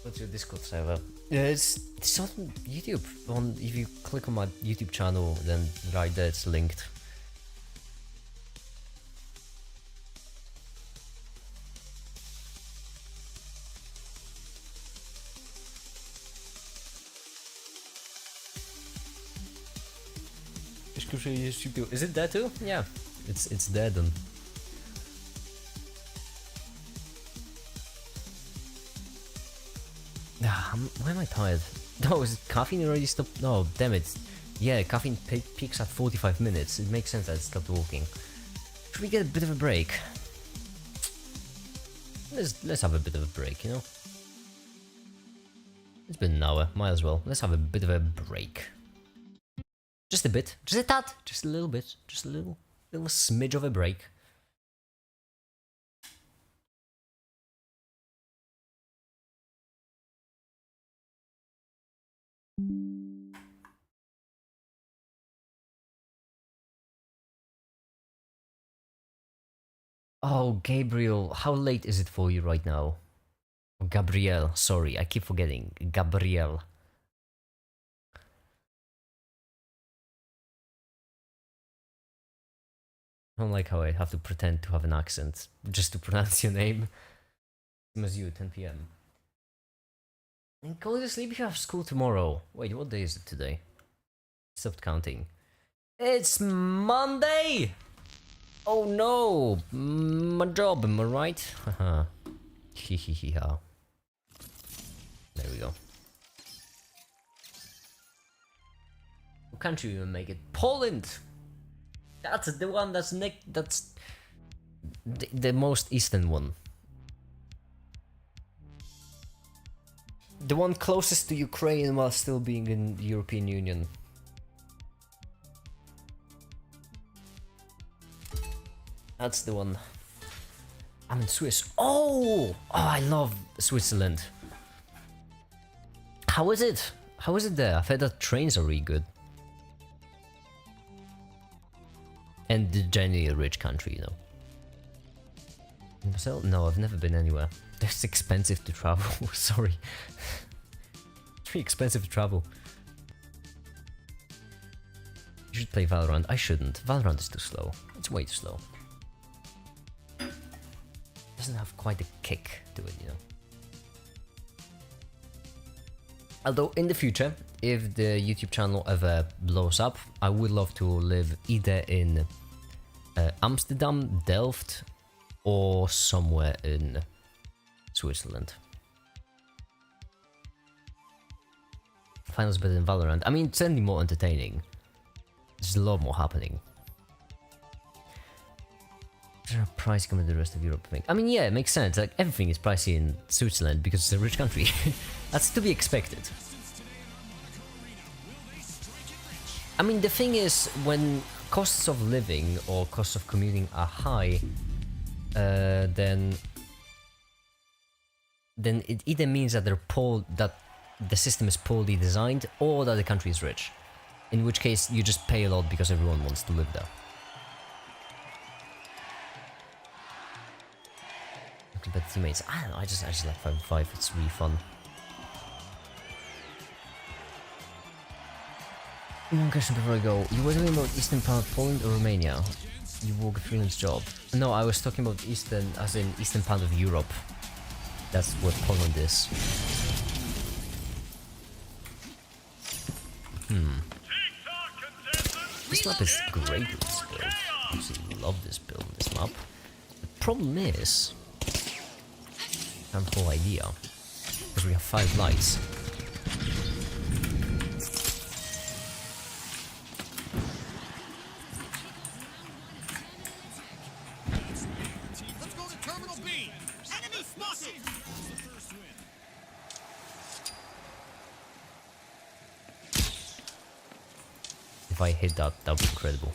What's your Discord server? It's on YouTube. If you click on my YouTube channel, then right there it's linked. Is it there too? Yeah, it's there then. Why am I tired? No, is caffeine already stopped? No, damn it. Yeah, caffeine peaks at 45 minutes. It makes sense that it stopped walking. Should we get a bit of a break? Let's have a bit of a break, you know? It's been an hour, might as well. Let's have a bit of a break. Just a bit. Just a tad. Just a little bit. Just a little smidge of a break. Oh, Gabriel, how late is it for you right now? Gabrielle, sorry, I keep forgetting. Gabrielle. I don't like how I have to pretend to have an accent just to pronounce your name. Same as you, 10 p.m. And go to sleep if you have school tomorrow. Wait, what day is it today? Stopped counting. It's Monday! Oh no! My job, am I right? Haha. Hihihiha. There we go. What country will make it? Poland! That's the one that's that's the most eastern one. The one closest to Ukraine while still being in the European Union. That's the one. I'm in Swiss. Oh, I love Switzerland. How is it? How is it there? I've heard that trains are really good. And generally a rich country, you know. So, no, I've never been anywhere. It's expensive to travel. Sorry. It's really expensive to travel. You should play Valorant. I shouldn't. Valorant is too slow. It's way too slow. Doesn't have quite a kick to it, you know. Although in the future, if the YouTube channel ever blows up, I would love to live either in Amsterdam, Delft, or somewhere in Switzerland. Finals better than Valorant. I mean, it's certainly more entertaining. There's a lot more happening. Is there a price compared to the rest of Europe? I mean, yeah, it makes sense. Like, everything is pricey in Switzerland because it's a rich country. That's to be expected. I mean, the thing is, when costs of living or costs of commuting are high, then it either means that that the system is poorly designed, or that the country is rich. In which case, you just pay a lot because everyone wants to live there. But teammates, I don't know. I just like 5v5. It's really fun. One question before I go. You were talking about Eastern part of Poland or Romania? You work a freelance job. No, I was talking about Eastern, as in Eastern part of Europe. That's what Poland is. This map is great with this build. I absolutely love this build, this map. The problem is, I have a whole idea. Because we have 5 lights. Let's go to Terminal B. Enemy spotted. If I hit that, that would be incredible.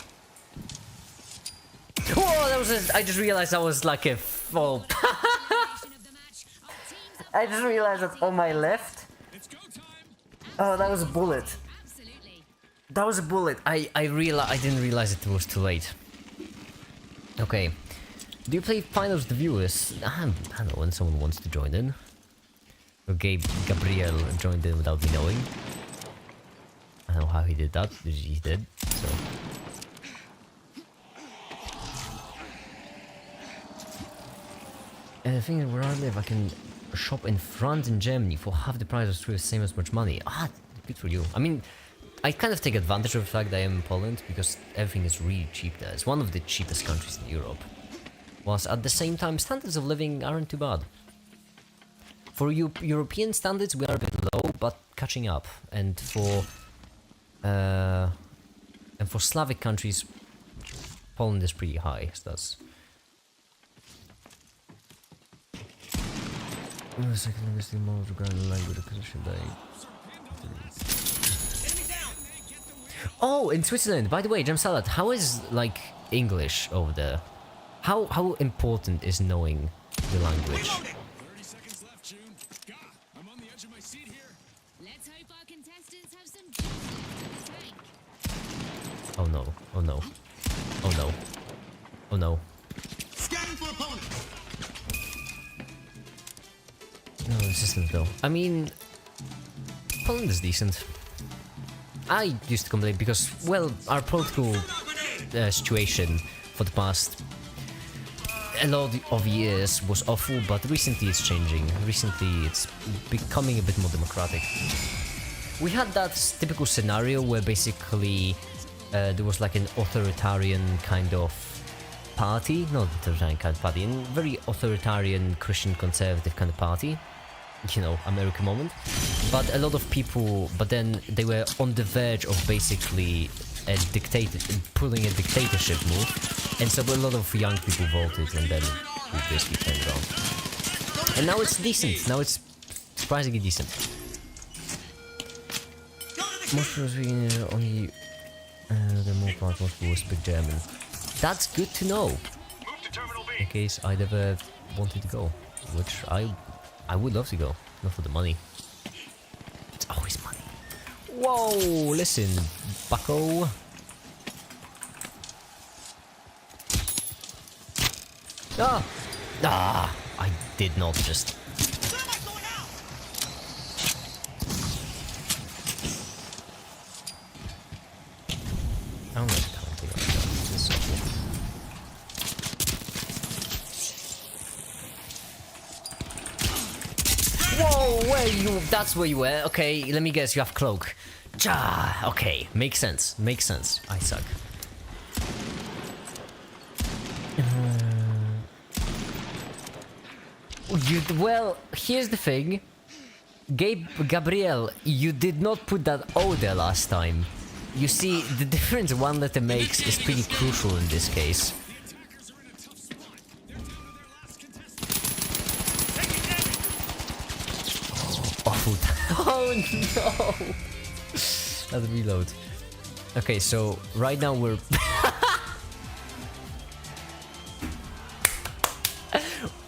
Whoa, that was I just realized that was like a fall. I just realized that on my left. Oh, that was a bullet. That was a bullet. I didn't realize it was too late. Okay. Do you play finals with the viewers? I don't know when someone wants to join in. Gabriel joined in without me knowing. I don't know how he did that. He did. So. And the thing is, where I live, I can shop in France and Germany for half the price of Swiss, same as much money. Ah, good for you. I mean, I kind of take advantage of the fact that I am in Poland because everything is really cheap there. It's one of the cheapest countries in Europe. Whilst at the same time, standards of living aren't too bad. For European standards, we are a bit low, but catching up. And for Slavic countries, Poland is pretty high. So that's. The second linguistic model regarding language acquisition day. Oh, in Switzerland, by the way, Jam Salad, how is like English over there? How important is knowing the language? 30 seconds left, June. God, I'm on the edge of my seat here. Let's hope our contestants have some juice in the tank. Oh no, oh no, oh no, oh no. Scanning for opponent. No, the systems though. I mean, Poland is decent. I used to complain because, well, our political situation for the past a lot of years was awful, but recently it's changing. Recently it's becoming a bit more democratic. We had that typical scenario where basically there was like an authoritarian kind of party, not authoritarian kind of party, a very authoritarian Christian conservative kind of party. You know, American moment. But a lot of people, but then they were on the verge of basically pulling a dictatorship move, and so a lot of young people voted, and then we basically turned around. And now it's decent. Now it's surprisingly decent. Most people speaking only the more part most people speak German. That's good to know. In case I never wanted to go, which I would love to go, not for the money. It's always money. Whoa, listen, bucko. I did not just. I don't know if I think this is so cool. Whoa, where you? That's where you were. Okay, let me guess. You have cloak. Ja. Okay, makes sense. Makes sense. I suck. Well, here's the thing. Gabriel, you did not put that O there last time. You see, the difference one letter makes is pretty crucial in this case. Oh no! Let's reload. Okay, so right now we're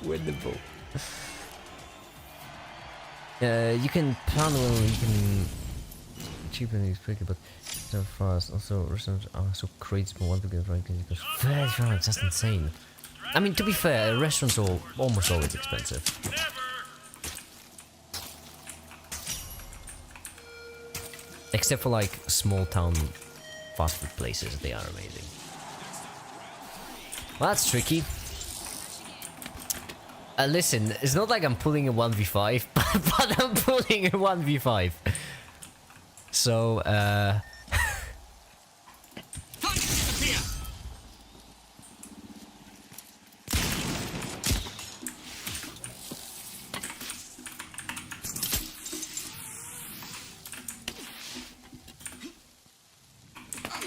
winnable. You can plan well, you can cheapen these quicker, but so fast. Also, restaurants also creates more want to get right because 30 francs, that's insane. I mean, to be fair, restaurants are almost always expensive. Except for like small town fast food places, they are amazing. Well, that's tricky. Listen, it's not like I'm pulling a 1v5, but I'm pulling a 1v5. So,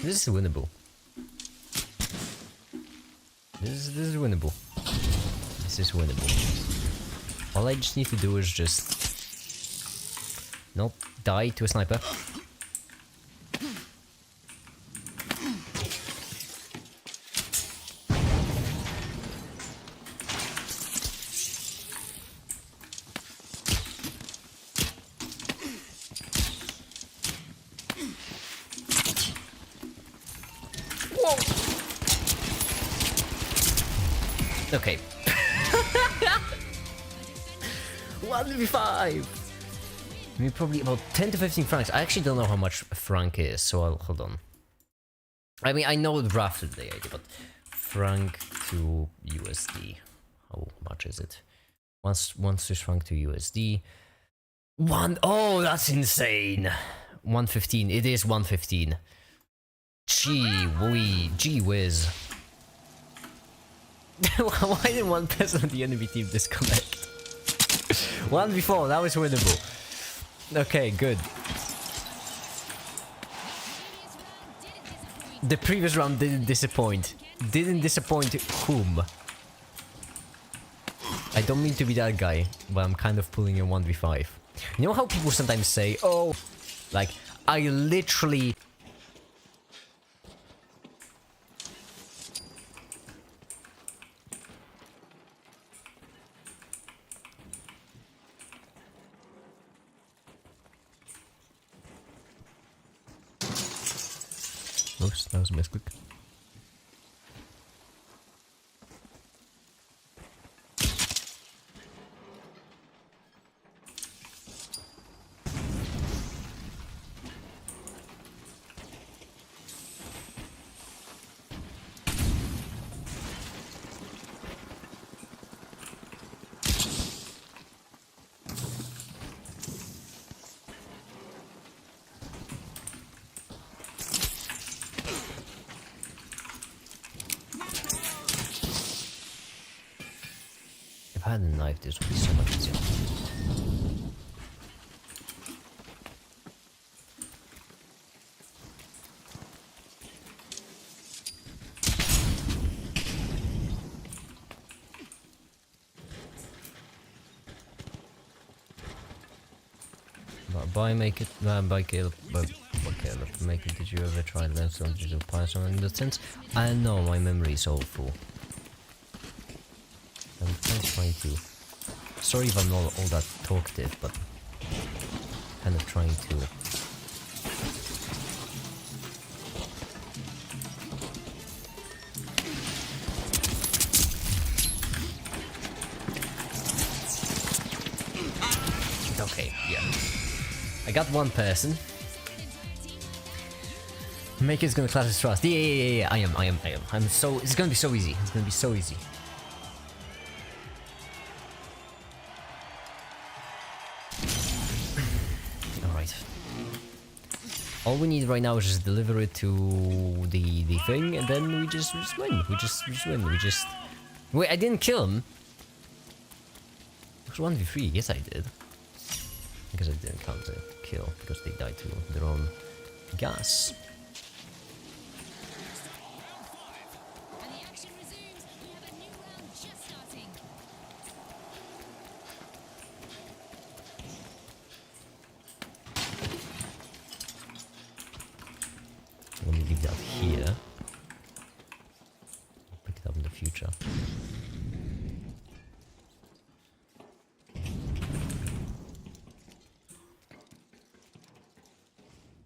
this is winnable. This is winnable. This is winnable. All I just need to do is just not die to a sniper. Okay. 1v5! I mean, probably about 10 to 15 francs. I actually don't know how much a franc is, so I'll hold on. I mean, I know roughly the idea, but franc to USD. How much is it? One Swiss franc to USD. Oh, that's insane! 115. It is 115. Gee whiz. Why did one person on the enemy team disconnect? 1v4, that was winnable. Okay, good. The previous round didn't disappoint. Didn't disappoint whom? I don't mean to be that guy, but I'm kind of pulling a 1v5. You know how people sometimes say, oh, like, I literally... Oops, that was a misclick. If I had a knife, this would be so much easier. By Caleb, make it. Did you ever try to learn something to Python in that sense? I know my memory is awful. I'm trying to. Sorry if I'm not all that talkative, but kind of trying to. Okay, yeah. I got one person. Make it's gonna class his trust. Yeah. I am. I'm so. It's gonna be so easy. It's gonna be so easy. All we need right now is just deliver it to the thing, and then we just win. We just win. Wait, I didn't kill him. It was 1v3. Yes, I did. Because I didn't count the kill because they died to their own gas. And the action resumes. We have a new round just starting. Let me leave that here. Pick it up in the future.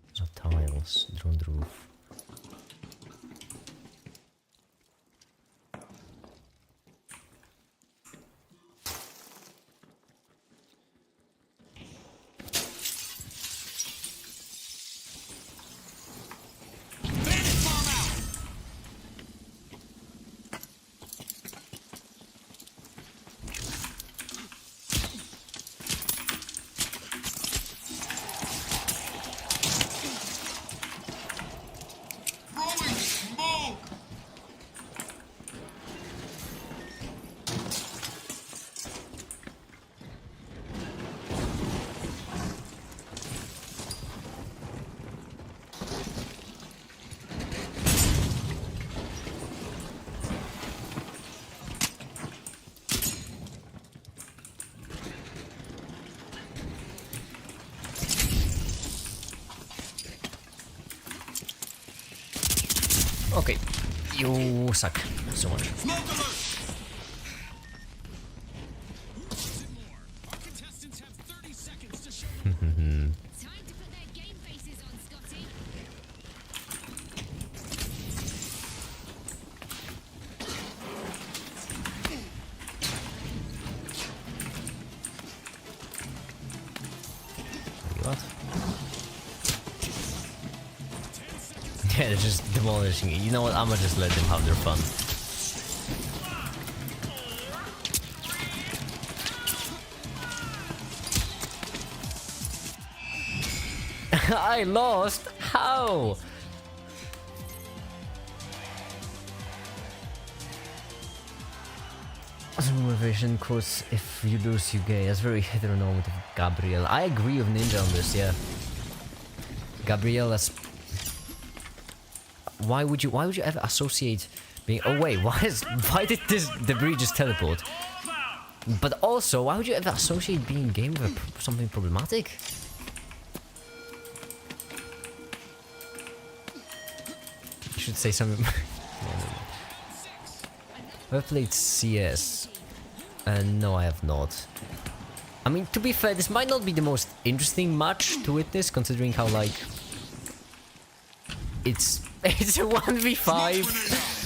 There's tiles on the roof. Okay, you suck so much. Smoke alert! Our contestants have 30 seconds to show. Time to put their game faces on, Scotty. What? Yeah, they're just demolishing it. You know what? I'ma just let them have their fun. I lost? How? Motivation quotes, if you lose you gay. That's very heteronormative, Gabriel. I agree with Ninja on this, yeah. Gabriel, that's... Why would you ever associate being... Oh wait, why did this debris just teleport? But also, why would you ever associate being gay with something problematic? You should say something... I've played CS. No, I have not. I mean, to be fair, this might not be the most interesting match to witness, considering how, like... It's a 1v5.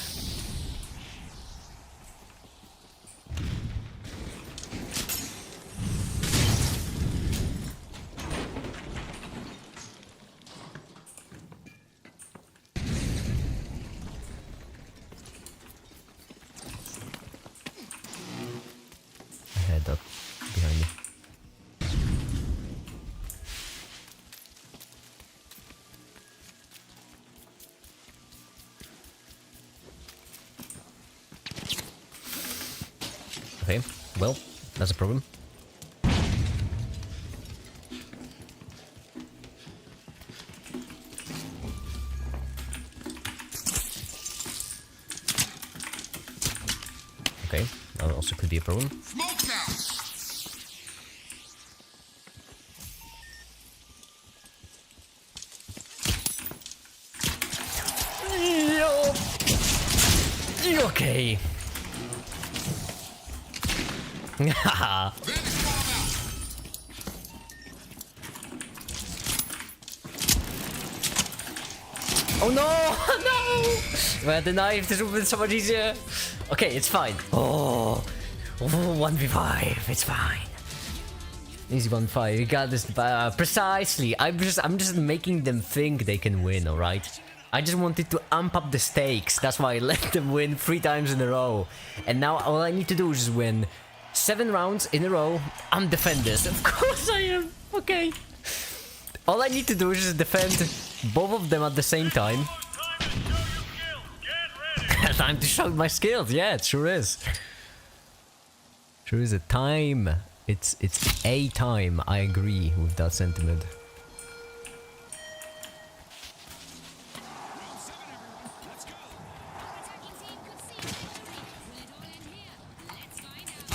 Head up behind you. Okay, well, that's a problem. Okay, that also could be a problem. Smoke now! Okay. Haha. Oh no! No! Well, the knife, this would have been so much easier. Okay, it's fine. Oh, 1v5, it's fine. Easy 1v5, you got this. Precisely. I'm just making them think they can win, alright? I just wanted to amp up the stakes. That's why I let them win 3 times in a row. And now all I need to do is just win 7 rounds in a row. I'm defenders. Of course I am. Okay. All I need to do is just defend both of them at the same time. Time to show my skills. Yeah, it sure is. Sure is a time. It's a time. I agree with that sentiment. Attacking team could see the victory. Will it all end here? Let's find out.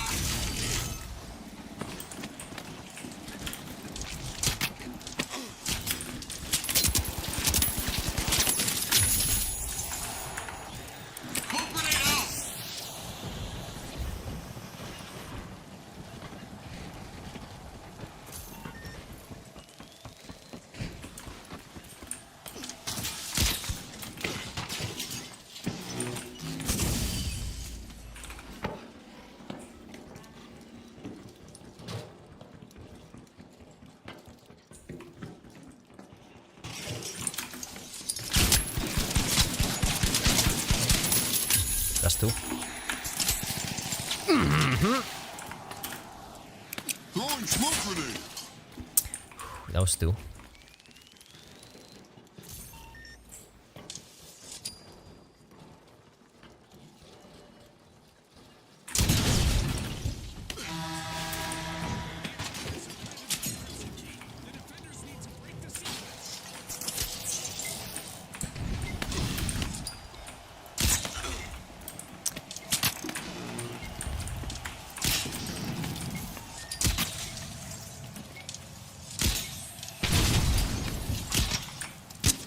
Smoke grenade out! That's 2. Throwing smoke grenade! That was 2.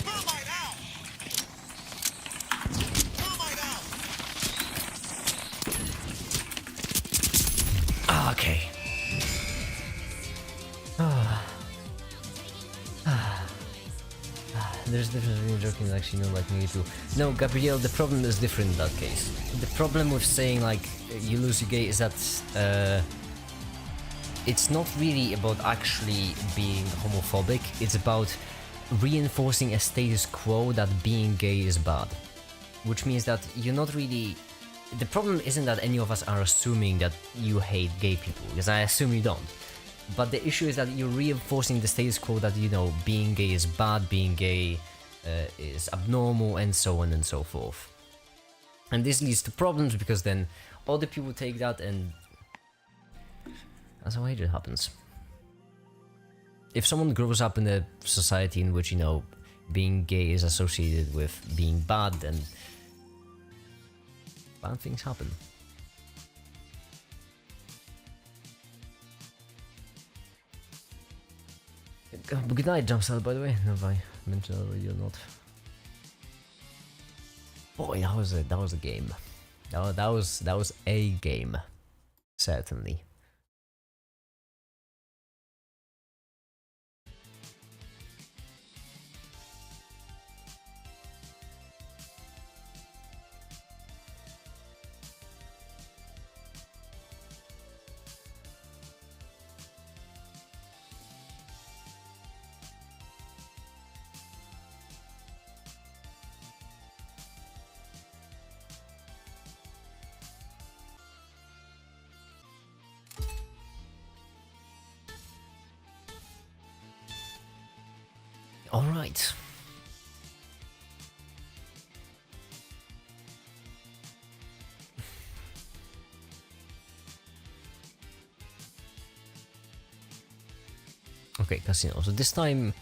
Thermite out! Thermite out! Okay. There's a difference between joking and actually not liking you too. No, Gabrielle, the problem is different in that case. The problem with saying like you lose your gay is that it's not really about actually being homophobic. It's about reinforcing a status quo that being gay is bad. Which means that you're not really... The problem isn't that any of us are assuming that you hate gay people, because I assume you don't. but the issue is that you're reinforcing the status quo that, you know, being gay is bad, being gay is abnormal, and so on and so forth. And this leads to problems because then other people take that, and that's how it happens. If someone grows up in a society in which, you know, being gay is associated with being bad, then bad things happen. Good night, Jumpstart, by the way. I don't know if I mentioned it already or not. Boy, that was a game. That was a game. Certainly. All right. Okay, casino. So this time,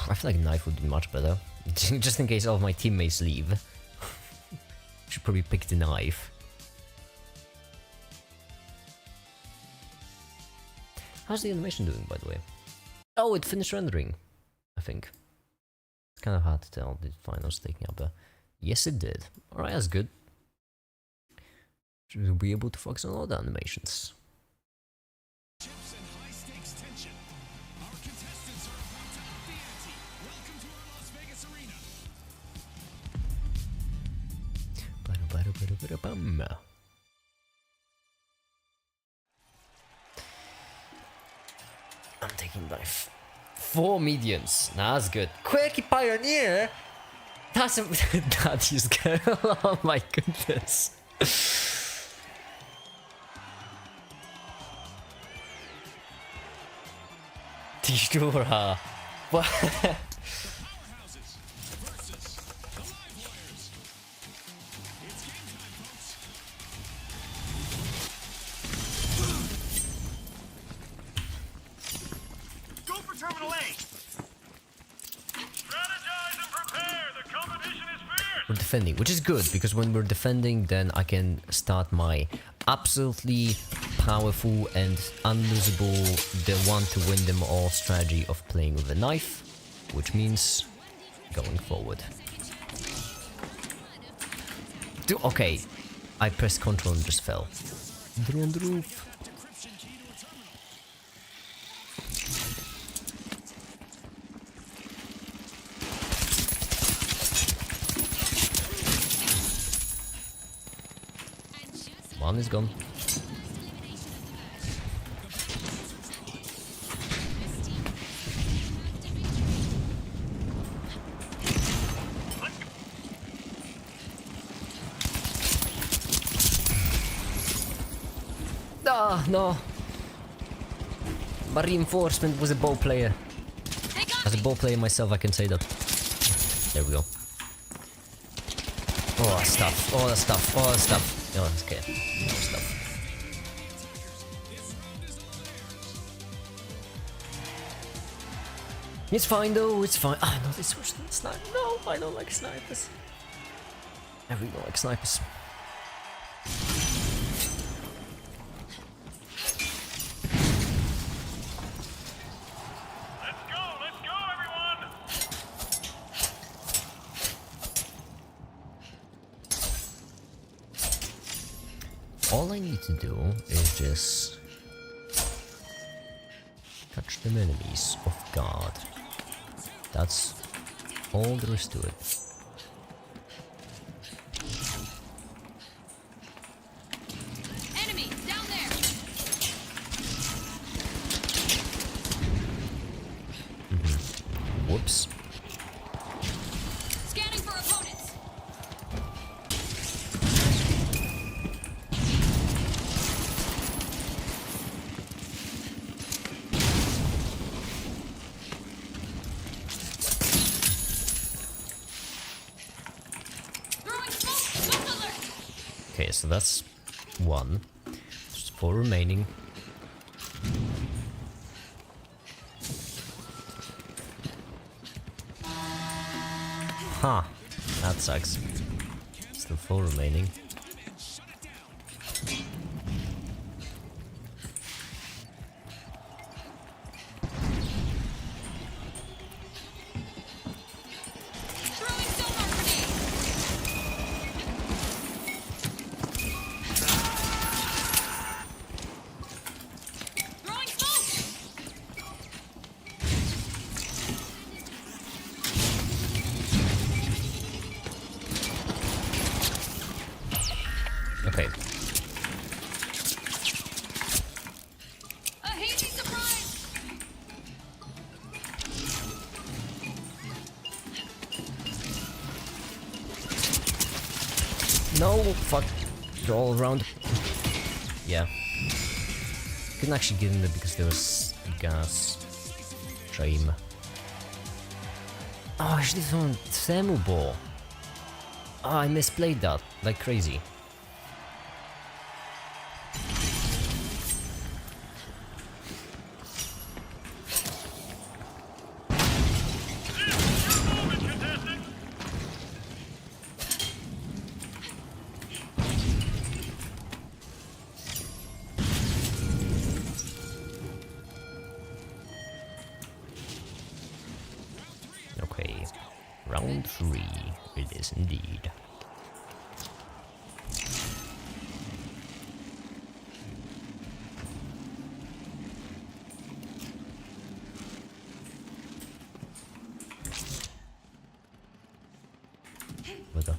I feel like knife would be much better. Just in case all of my teammates leave. Should probably pick the knife. How's the animation doing, by the way? Oh, it finished rendering, I think. It's kind of hard to tell the finals taking up, but yes, it did. Alright, that's good. We'll be able to focus on all the animations. Chips and high-stakes tension. Our contestants are about to up the ante. Welcome to our Las Vegas arena. I'm taking life. 4 mediums. Nah, that's good. Quirky Pioneer? That's a that is good. Oh my goodness. Tishura. What? Powerhouses versus the live wires. It's game time, folks. Go for Terminal A. Strategize and prepare. The competition is fierce. We're defending, which is good, because when we're defending, then I can start my absolutely powerful and unlosable, the one to win them all strategy of playing with a knife, which means going forward. Okay, I pressed control and just fell. They're on the roof. Decryption key to a terminal. One is gone. Ah, no. My reinforcement was a bow player. As a bow player myself, I can say that. There we go. Oh, stuff. All the stuff. All the stuff. Oh, that's okay. More stuff. It's fine though, it's fine. Ah, no, this was not sniper. No, I don't like snipers. I really don't like snipers. Let's go, everyone! All I need to do is just catch them enemies off guard. That's all there is to it. Enemy down there. Whoops. Scanning for opponents. Okay, so that's 1. Just 4 remaining. Huh. That sucks. Still 4 remaining. Throwing sonar grenade. Throwing smoke. Okay. A hazy surprise. No, fuck. They're all around. Yeah. Couldn't actually get in there because there was gas. Shame. Oh, I should have thrown thermal ball. Oh, I misplayed that like crazy. Okay, round 3 it is indeed. What the?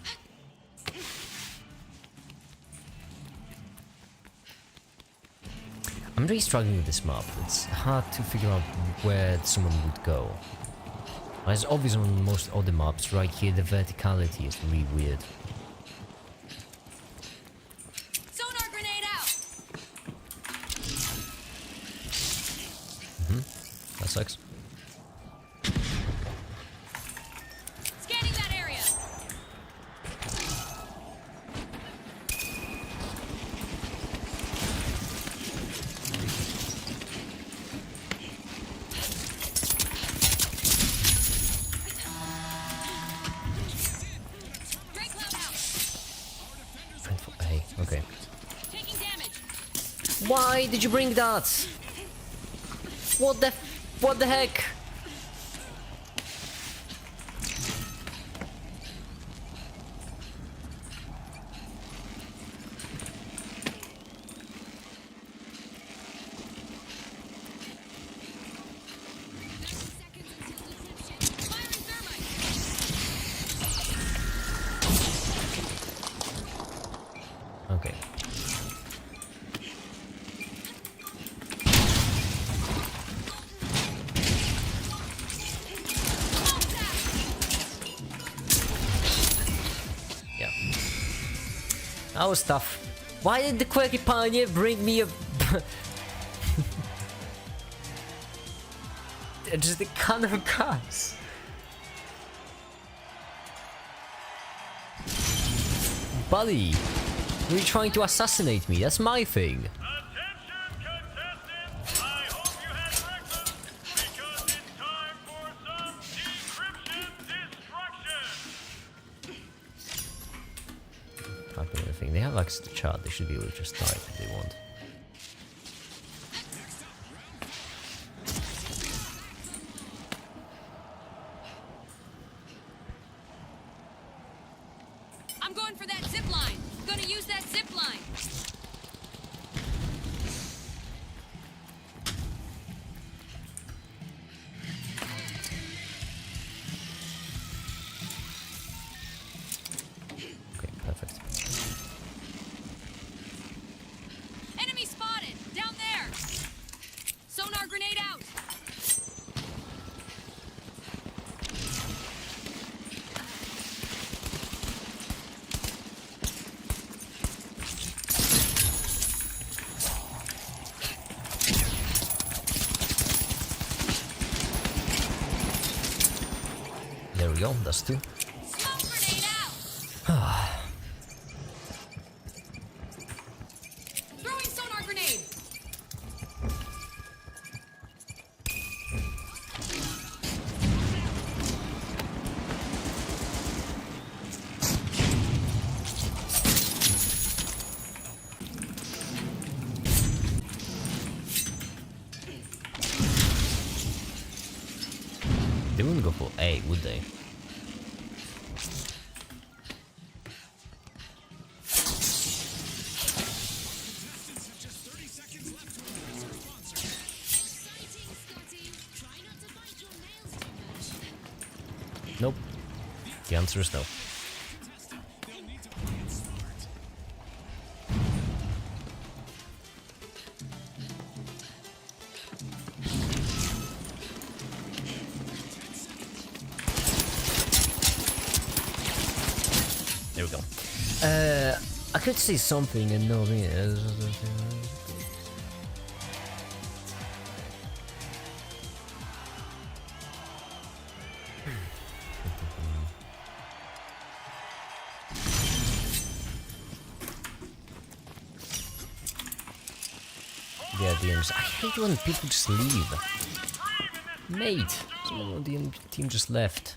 I'm really struggling with this map. It's hard to figure out where someone would go. It's obvious on most other maps. Right here, the verticality is really weird. Sonar grenade out. That sucks. Scanning that area. Great cloud out. Hey, okay. Taking damage. Why did you bring that? What the heck? Firing thermite. Okay. Yeah. That was tough. Why did the Quirky Pioneer bring me a... just a can of gas? Buddy, you're trying to assassinate me, that's my thing. Attention contestants! I hope you had breakfast because it's time for some decryption destruction! Can't do anything. They have access to chat, they should be able to just type if they want. I'm going for that zip line. Gonna use that zip line. Okay, perfect. Enemy spotted. Down there. Sonar grenade out. There we go, that's 2. Smoke grenade out. They wouldn't go for A, would they? Exciting, Scotty. Try not to bite your nails too much. Nope. The answer is no. There we go. I could say something and no me. Yeah, DMs. I hate when people just leave. Mate, someone on the team just left.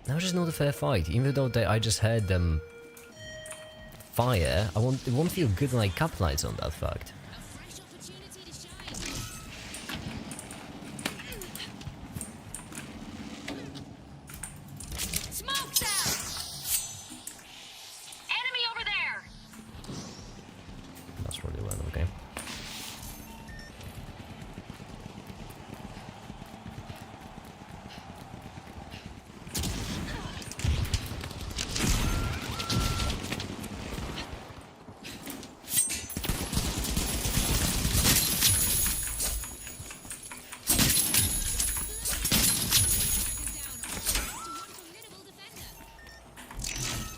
That was just not a fair fight. Even though I just heard them fire, it won't feel good when I capitalize on that fact. A fresh opportunity to shine. Smoke's out! Enemy over there! That's really well, okay.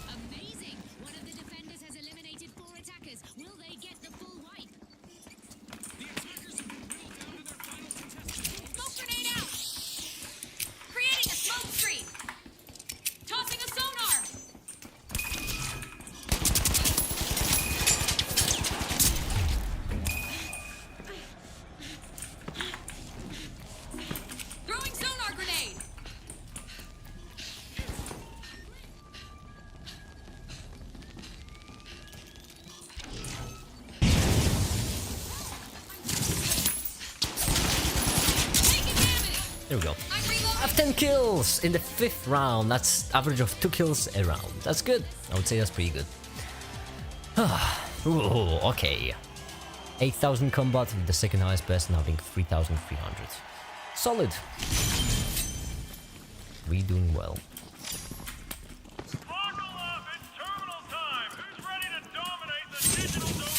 Amazing! One of the defenders has eliminated 4 attackers. Will they get the full wipe? Smoke grenade out! Creating a smoke screen! Tossing a sonar! Throwing sonar grenade! Taking damage! There we go. I'm reloading! I have 10 kills in the 5th round. That's average of 2 kills a round. That's good. I would say that's pretty good. Ooh, okay. 8,000 combat with the second highest person having 3,300. Solid. We doing well. Buckle up, it's terminal time. Who's ready to dominate the digital domain?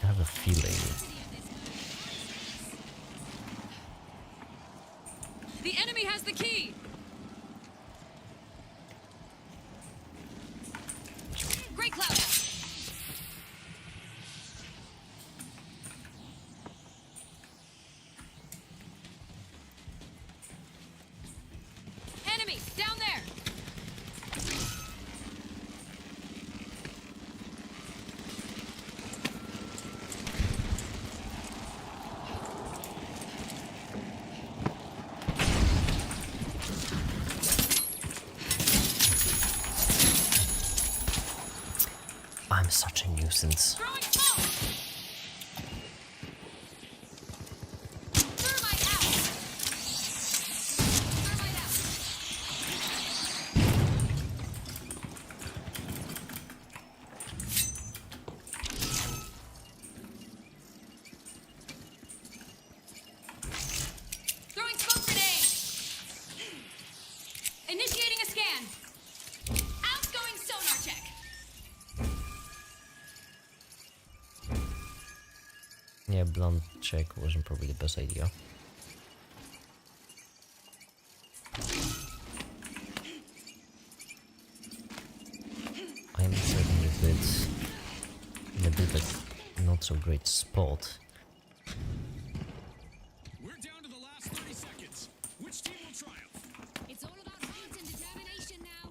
I have a feeling. The enemy has the key! Great cloud! Enemy! Down there! I'm such a nuisance. Throwing smoke! Thermite out! Thermite out! Throwing smoke grenade! Initiating a scan! Outgoing sonar check! Yeah, blunt check wasn't probably the best idea. I am certainly in a bit of not so great spot. We're down to the last 30 seconds. Which team will triumph? It's all about heart and determination now.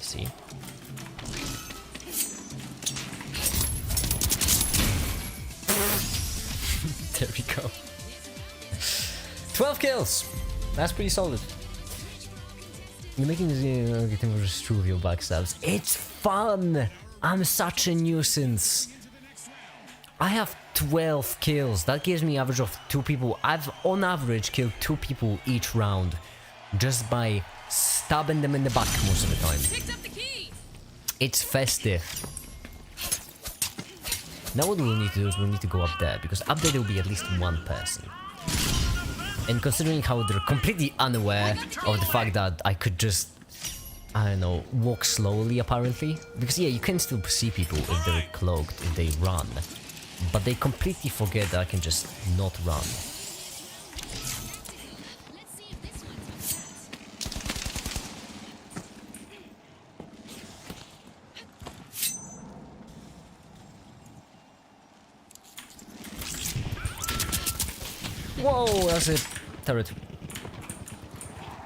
See? There we go. 12 kills! That's pretty solid. You're making this getting versus 2 of your backstabs. It's fun! I'm such a nuisance. I have 12 kills. That gives me average of 2 people. I've on average killed 2 people each round just by stabbing them in the back most of the time. Picked up the key. It's festive. Now what we'll need to do is we'll need to go up there, because up there will be at least one person. And considering how they're completely unaware of the fact that I could just, I don't know, walk slowly apparently. Because yeah, you can still see people if they're cloaked, if they run. But they completely forget that I can just not run. Let's see if this one's Whoa, that's a turret.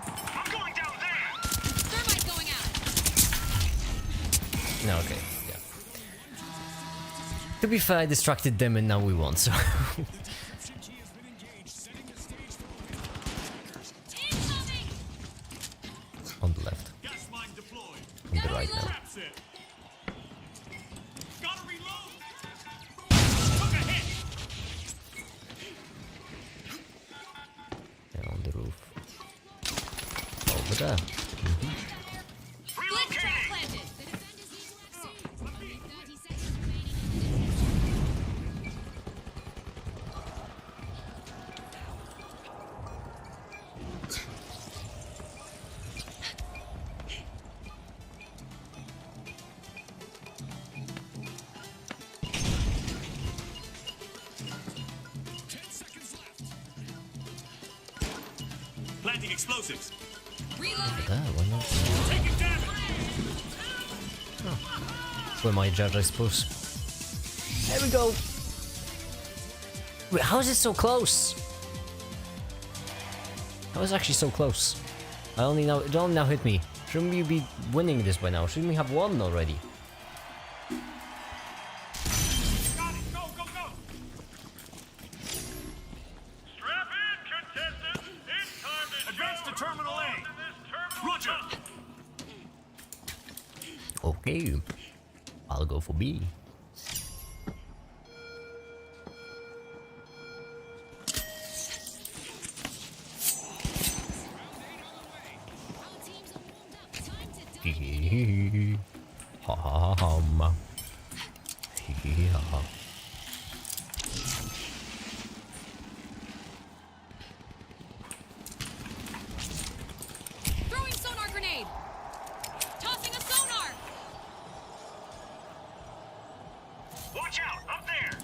I'm going down there. thermite going out. No, okay, yeah. To be fair, I distracted them and now we won, so... Incoming. On the left. Gas line deployed. On the right now. That's it. Gotta reload. Took a hit. Yeah, on the roof. Over there. Blitz trap Relocating. planted. The defenders need to accede. Only 30 seconds remaining. Planting explosives. Reloading. There, why not? Taking damage. Where my judge, I suppose. There we go. Wait, how is it so close? How is it actually so close? It only now hit me. Shouldn't we be winning this by now? Shouldn't we have won already? Got it. Go, go, go. Strap in, contestants. It's time to advance to Terminal A. Roger. Okay. I'll go for B. All teams are warmed up. Time to dive. Ha ha ha ha. Yeah. Throwing sonar grenade. Tossing a sonar. Watch out, up there.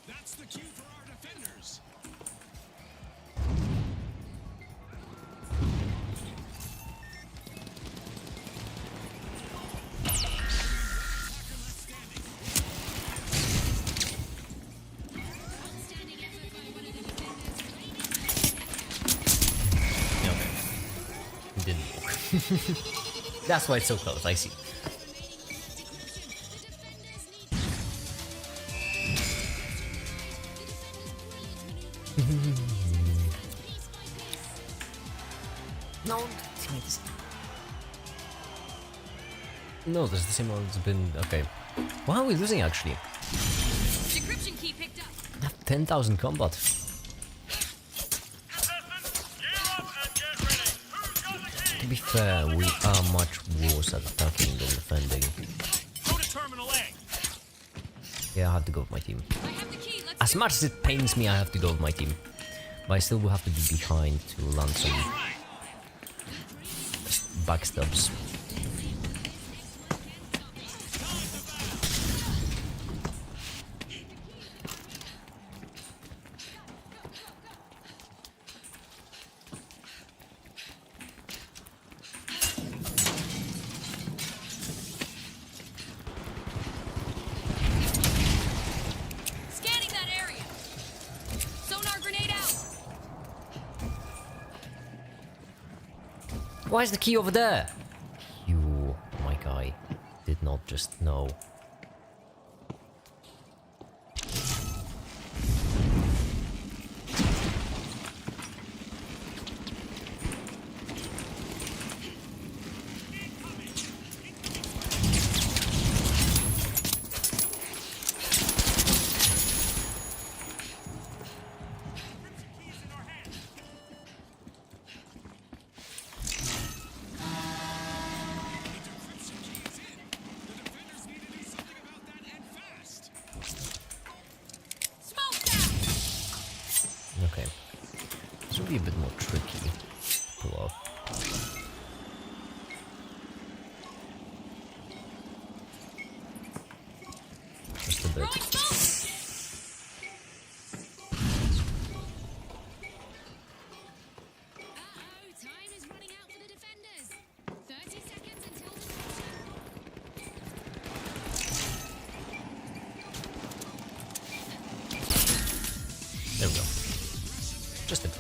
That's the cue for our defenders. Outstanding effort by one of the defenders. Okay. It didn't work. That's why it's so close, I see. No, no, there's the same one that's been... Okay. Why are we losing, actually? Decryption key picked up. I have 10,000 combat. Contestants, gear up and get ready. Who's got the key? To be fair, we are much worse at attacking than defending. Go to Terminal A. Yeah, I have to go with my team. I have the key. Let's As much as it pains me, I have to go with my team. But I still will have to be behind to land some Right. backstabs. Why is the key over there? You, my guy, did not just know. Smoke down. Okay. This will be a bit more tricky to pull off. Just a bit. Throwing smoke. Uh-oh, time is running out for the defenders. 30 seconds until the There we go. Just a bit.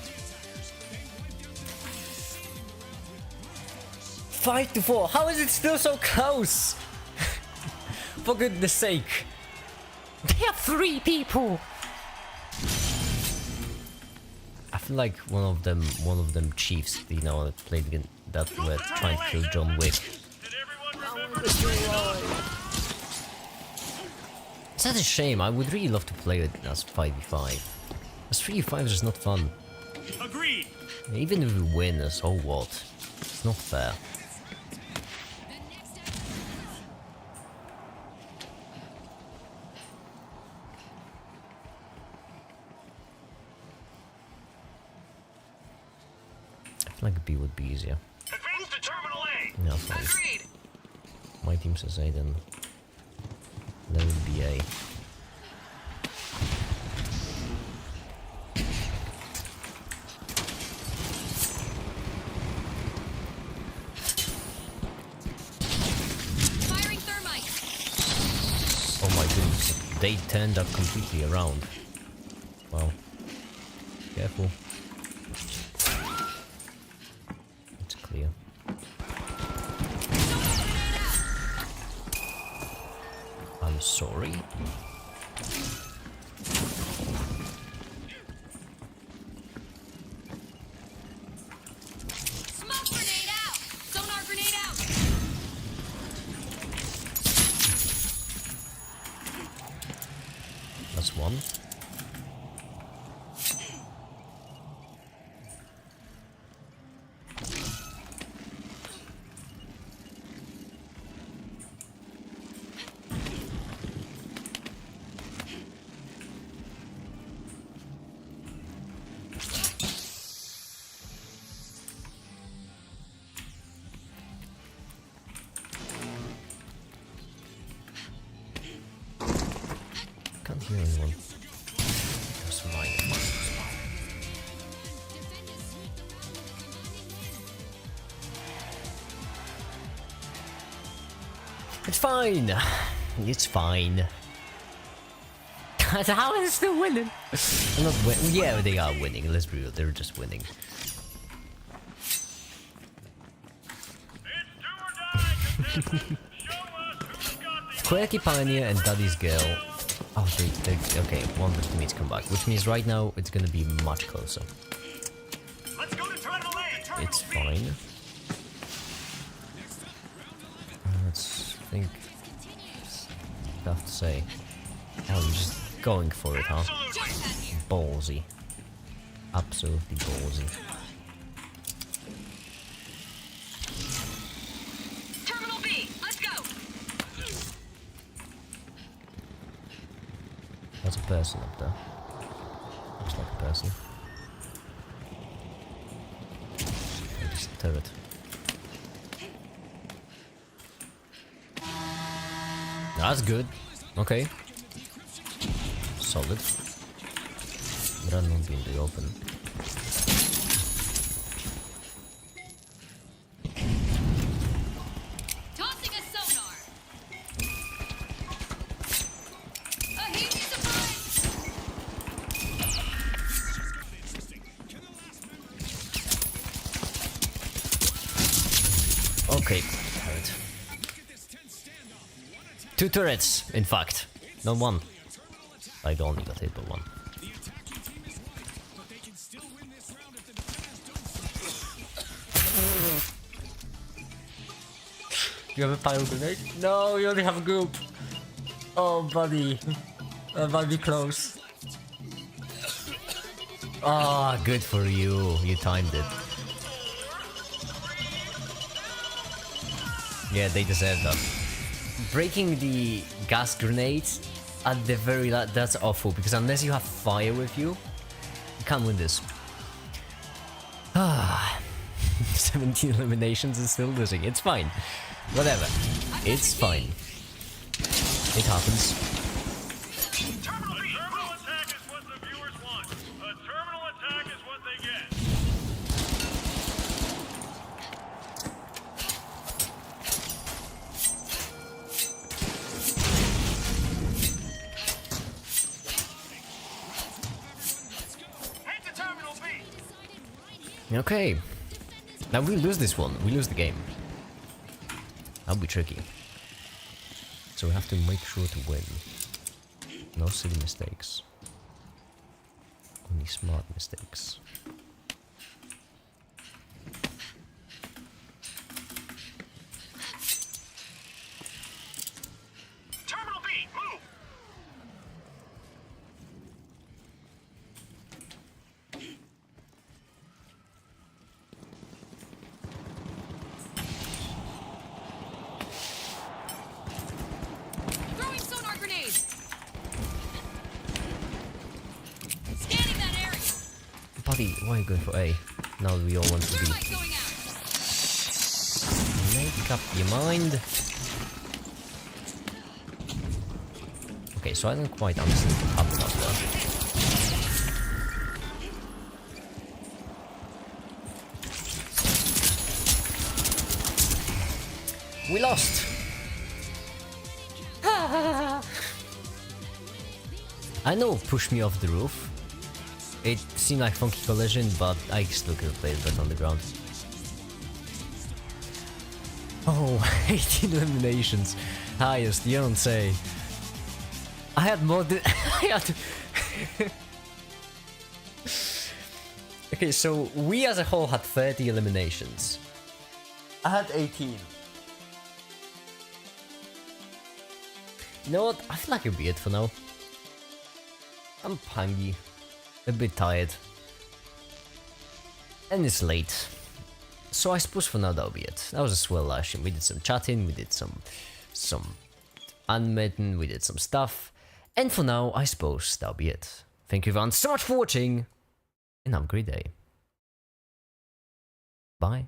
5-4. How is it still so close? For goodness sake. They have 3 people. I feel like one of them chiefs, you know, that played that were trying to kill John Wick. Did everyone remember to bring it on? It's such a shame. I would really love to play it as 5v5. As 3v5 is just not fun. Agreed. Even if we win, so what? It's not fair. I feel like B would be easier. Advance to Terminal A. No, fine. Agreed. My team says A, then let it be A. Firing thermite. Oh my goodness, they turned that completely around. Wow. Careful. It's clear. I'm sorry. Smoke grenade out. Sonar grenade out. That's one. Can't hear anyone. That's mine. Defenders sweep the road. Commanding win. It's fine. It's fine. How is it still winning? I'm not yeah, they are winning. Let's be real. They're just winning. It's do or die, contestants. Show us who's got the Quirky Pioneer and Daddy's Girl. Oh, they okay. One of them needs to come back, which means right now it's gonna be much closer. Let's go to Terminal A. Terminal It's B. fine. Let's think. I have to say. Oh, you're just going for it, huh? Absolutely. Jump pad here. Ballsy. Absolutely ballsy. Terminal B. Let's go. There's a person up there. Looks like a person. Oh, just a turret. That's good. Okay. Solid. Run won't be in the open. Tossing a sonar. A huge surprise. Okay, turret. 2 turrets, in fact. Not 1. I only got hit by 1. You have a pile grenade? No, you only have a group. Oh, buddy. That might be close. Ah, good for you. You timed it. Yeah, they deserve that. Breaking the gas grenade at the very last, that's awful, because unless you have fire with you, you can't win this. Ah, 17 eliminations and still losing. It's fine. Whatever. It's fine. It happens. Terminal attack is what the viewers want. A terminal attack is what they get. Head to Terminal B. Okay. Now we lose this one. We lose the game. That'll be tricky. So we have to make sure to win. No silly mistakes. Only smart mistakes. Terminal B, move. Throwing sonar grenade. Scanning that area. Buddy, why are you going for A? Now we all want to be. Thermite going out. Make up your mind. Okay, so I don't quite understand what happened out there. We lost! I know push me off the roof. It seemed like funky collision, but I still could have played it better on the ground. Oh, 18 eliminations. Highest, you don't say. I had more than... I had... Okay, so we as a whole had 30 eliminations. I had 18. You know what? I feel like it'll be it for now. I'm hungry. A bit tired. And it's late. So I suppose for now that'll be it. That was a swell lashing. We did some chatting, we did some unmitten, we did some stuff. And for now, I suppose that'll be it. Thank you everyone so much for watching. And have a great day. Bye.